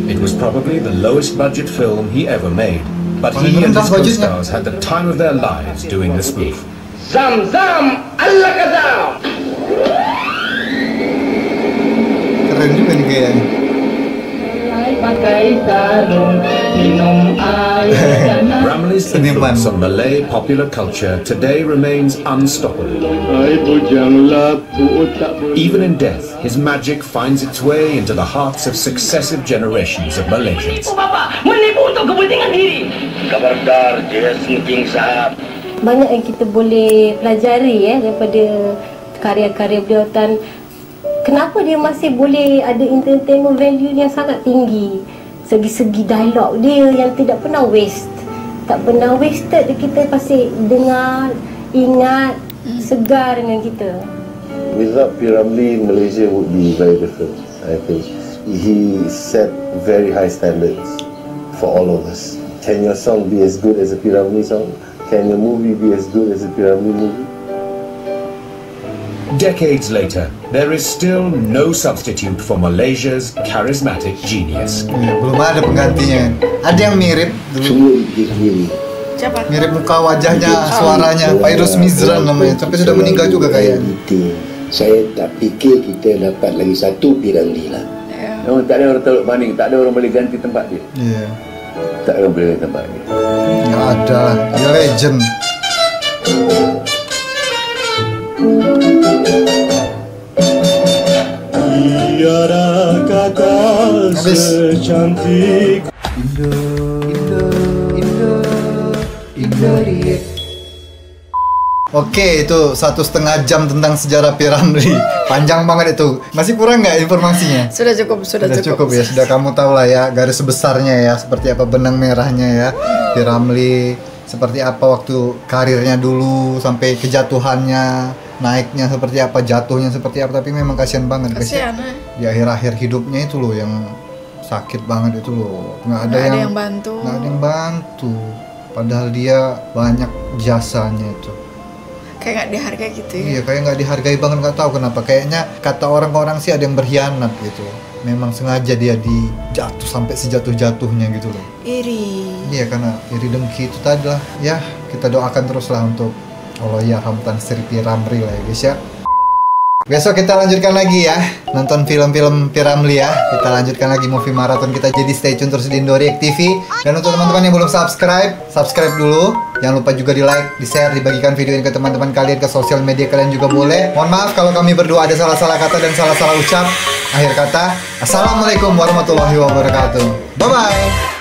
It was probably the lowest budget film he ever made, but he and his co-stars had the time of their lives doing the spoof. Zam Zam Allah Kazam. Keren juga nih kayaknya. Ramli's influence on Malay popular culture today remains unstoppable. Even in death, his magic finds its way into the hearts of successive generations of Malaysians. Menipu Bapak, menipu untuk kepentingan diri. Kabardar, dia sinking sahab. banyak yang kita boleh pelajari daripada karya-karya beliau. Dan kenapa dia masih boleh ada entertainment value yang sangat tinggi. Segi-segi dialog dia yang tidak pernah waste. Tak pernah wasted, kita pasti dengar, ingat, segar dengan kita. Without P. Ramlee, Malaysia would be very different, I think. He set very high standards for all of us. Can your song be as good as a P. Ramlee song? Can your movie be as good as a P. Ramlee movie? Decades later, there is still no substitute for Malaysia's charismatic genius. Belum ada penggantinya. Ada yang mirip dulu. Semua diri. Siapa? Mirip muka wajahnya, suaranya. Fairuz Mizran namanya. Tapi sudah meninggal juga kayaknya. Saya tak fikir kita dapat lagi satu P. Ramlee lah. Oh, tak ada orang teluk banding, tak ada orang boleh ganti tempat dia. Iya. Tak ada orang boleh ganti tempat dia. Nggak ada lah. Dia legend. Tiada kata secantik Oke, itu 1,5 jam tentang sejarah P. Ramlee. Panjang banget itu. Masih kurang nggak informasinya? Sudah cukup, sudah cukup ya. Sudah kamu tahu lah ya garis besarnya ya, seperti apa benang merahnya ya P. Ramlee, seperti apa waktu karirnya dulu sampai kejatuhannya, naiknya seperti apa, jatuhnya seperti apa. Tapi memang kasihan banget guys. Di akhir-akhir hidupnya itu loh yang sakit banget itu loh. Nggak ada yang bantu. Nggak ada yang bantu. Padahal dia banyak jasanya itu. Kayak nggak dihargai gitu ya. Iya, kayak nggak dihargai banget, nggak tahu kenapa. Kayaknya kata orang-orang sih ada yang berkhianat gitu. Memang sengaja dia dijatuh sampai sejatuh-jatuhnya gitu loh. Iri. Iya, karena iri dengki itu tadi lah. Ya, kita doakan terus lah untuk Allahyarham Sri P. Ramlee lah ya guys ya. Besok kita lanjutkan lagi ya, nonton film-film P. Ramlee ya. Kita lanjutkan lagi movie marathon kita, jadi stay tune terus di Indo React TV. Dan untuk teman-teman yang belum subscribe dulu. Jangan lupa juga di like, di share, dibagikan video ini ke teman-teman kalian, ke sosial media kalian juga boleh. Mohon maaf kalau kami berdua ada salah-salah kata dan salah-salah ucap. Akhir kata, assalamualaikum warahmatullahi wabarakatuh. Bye-bye.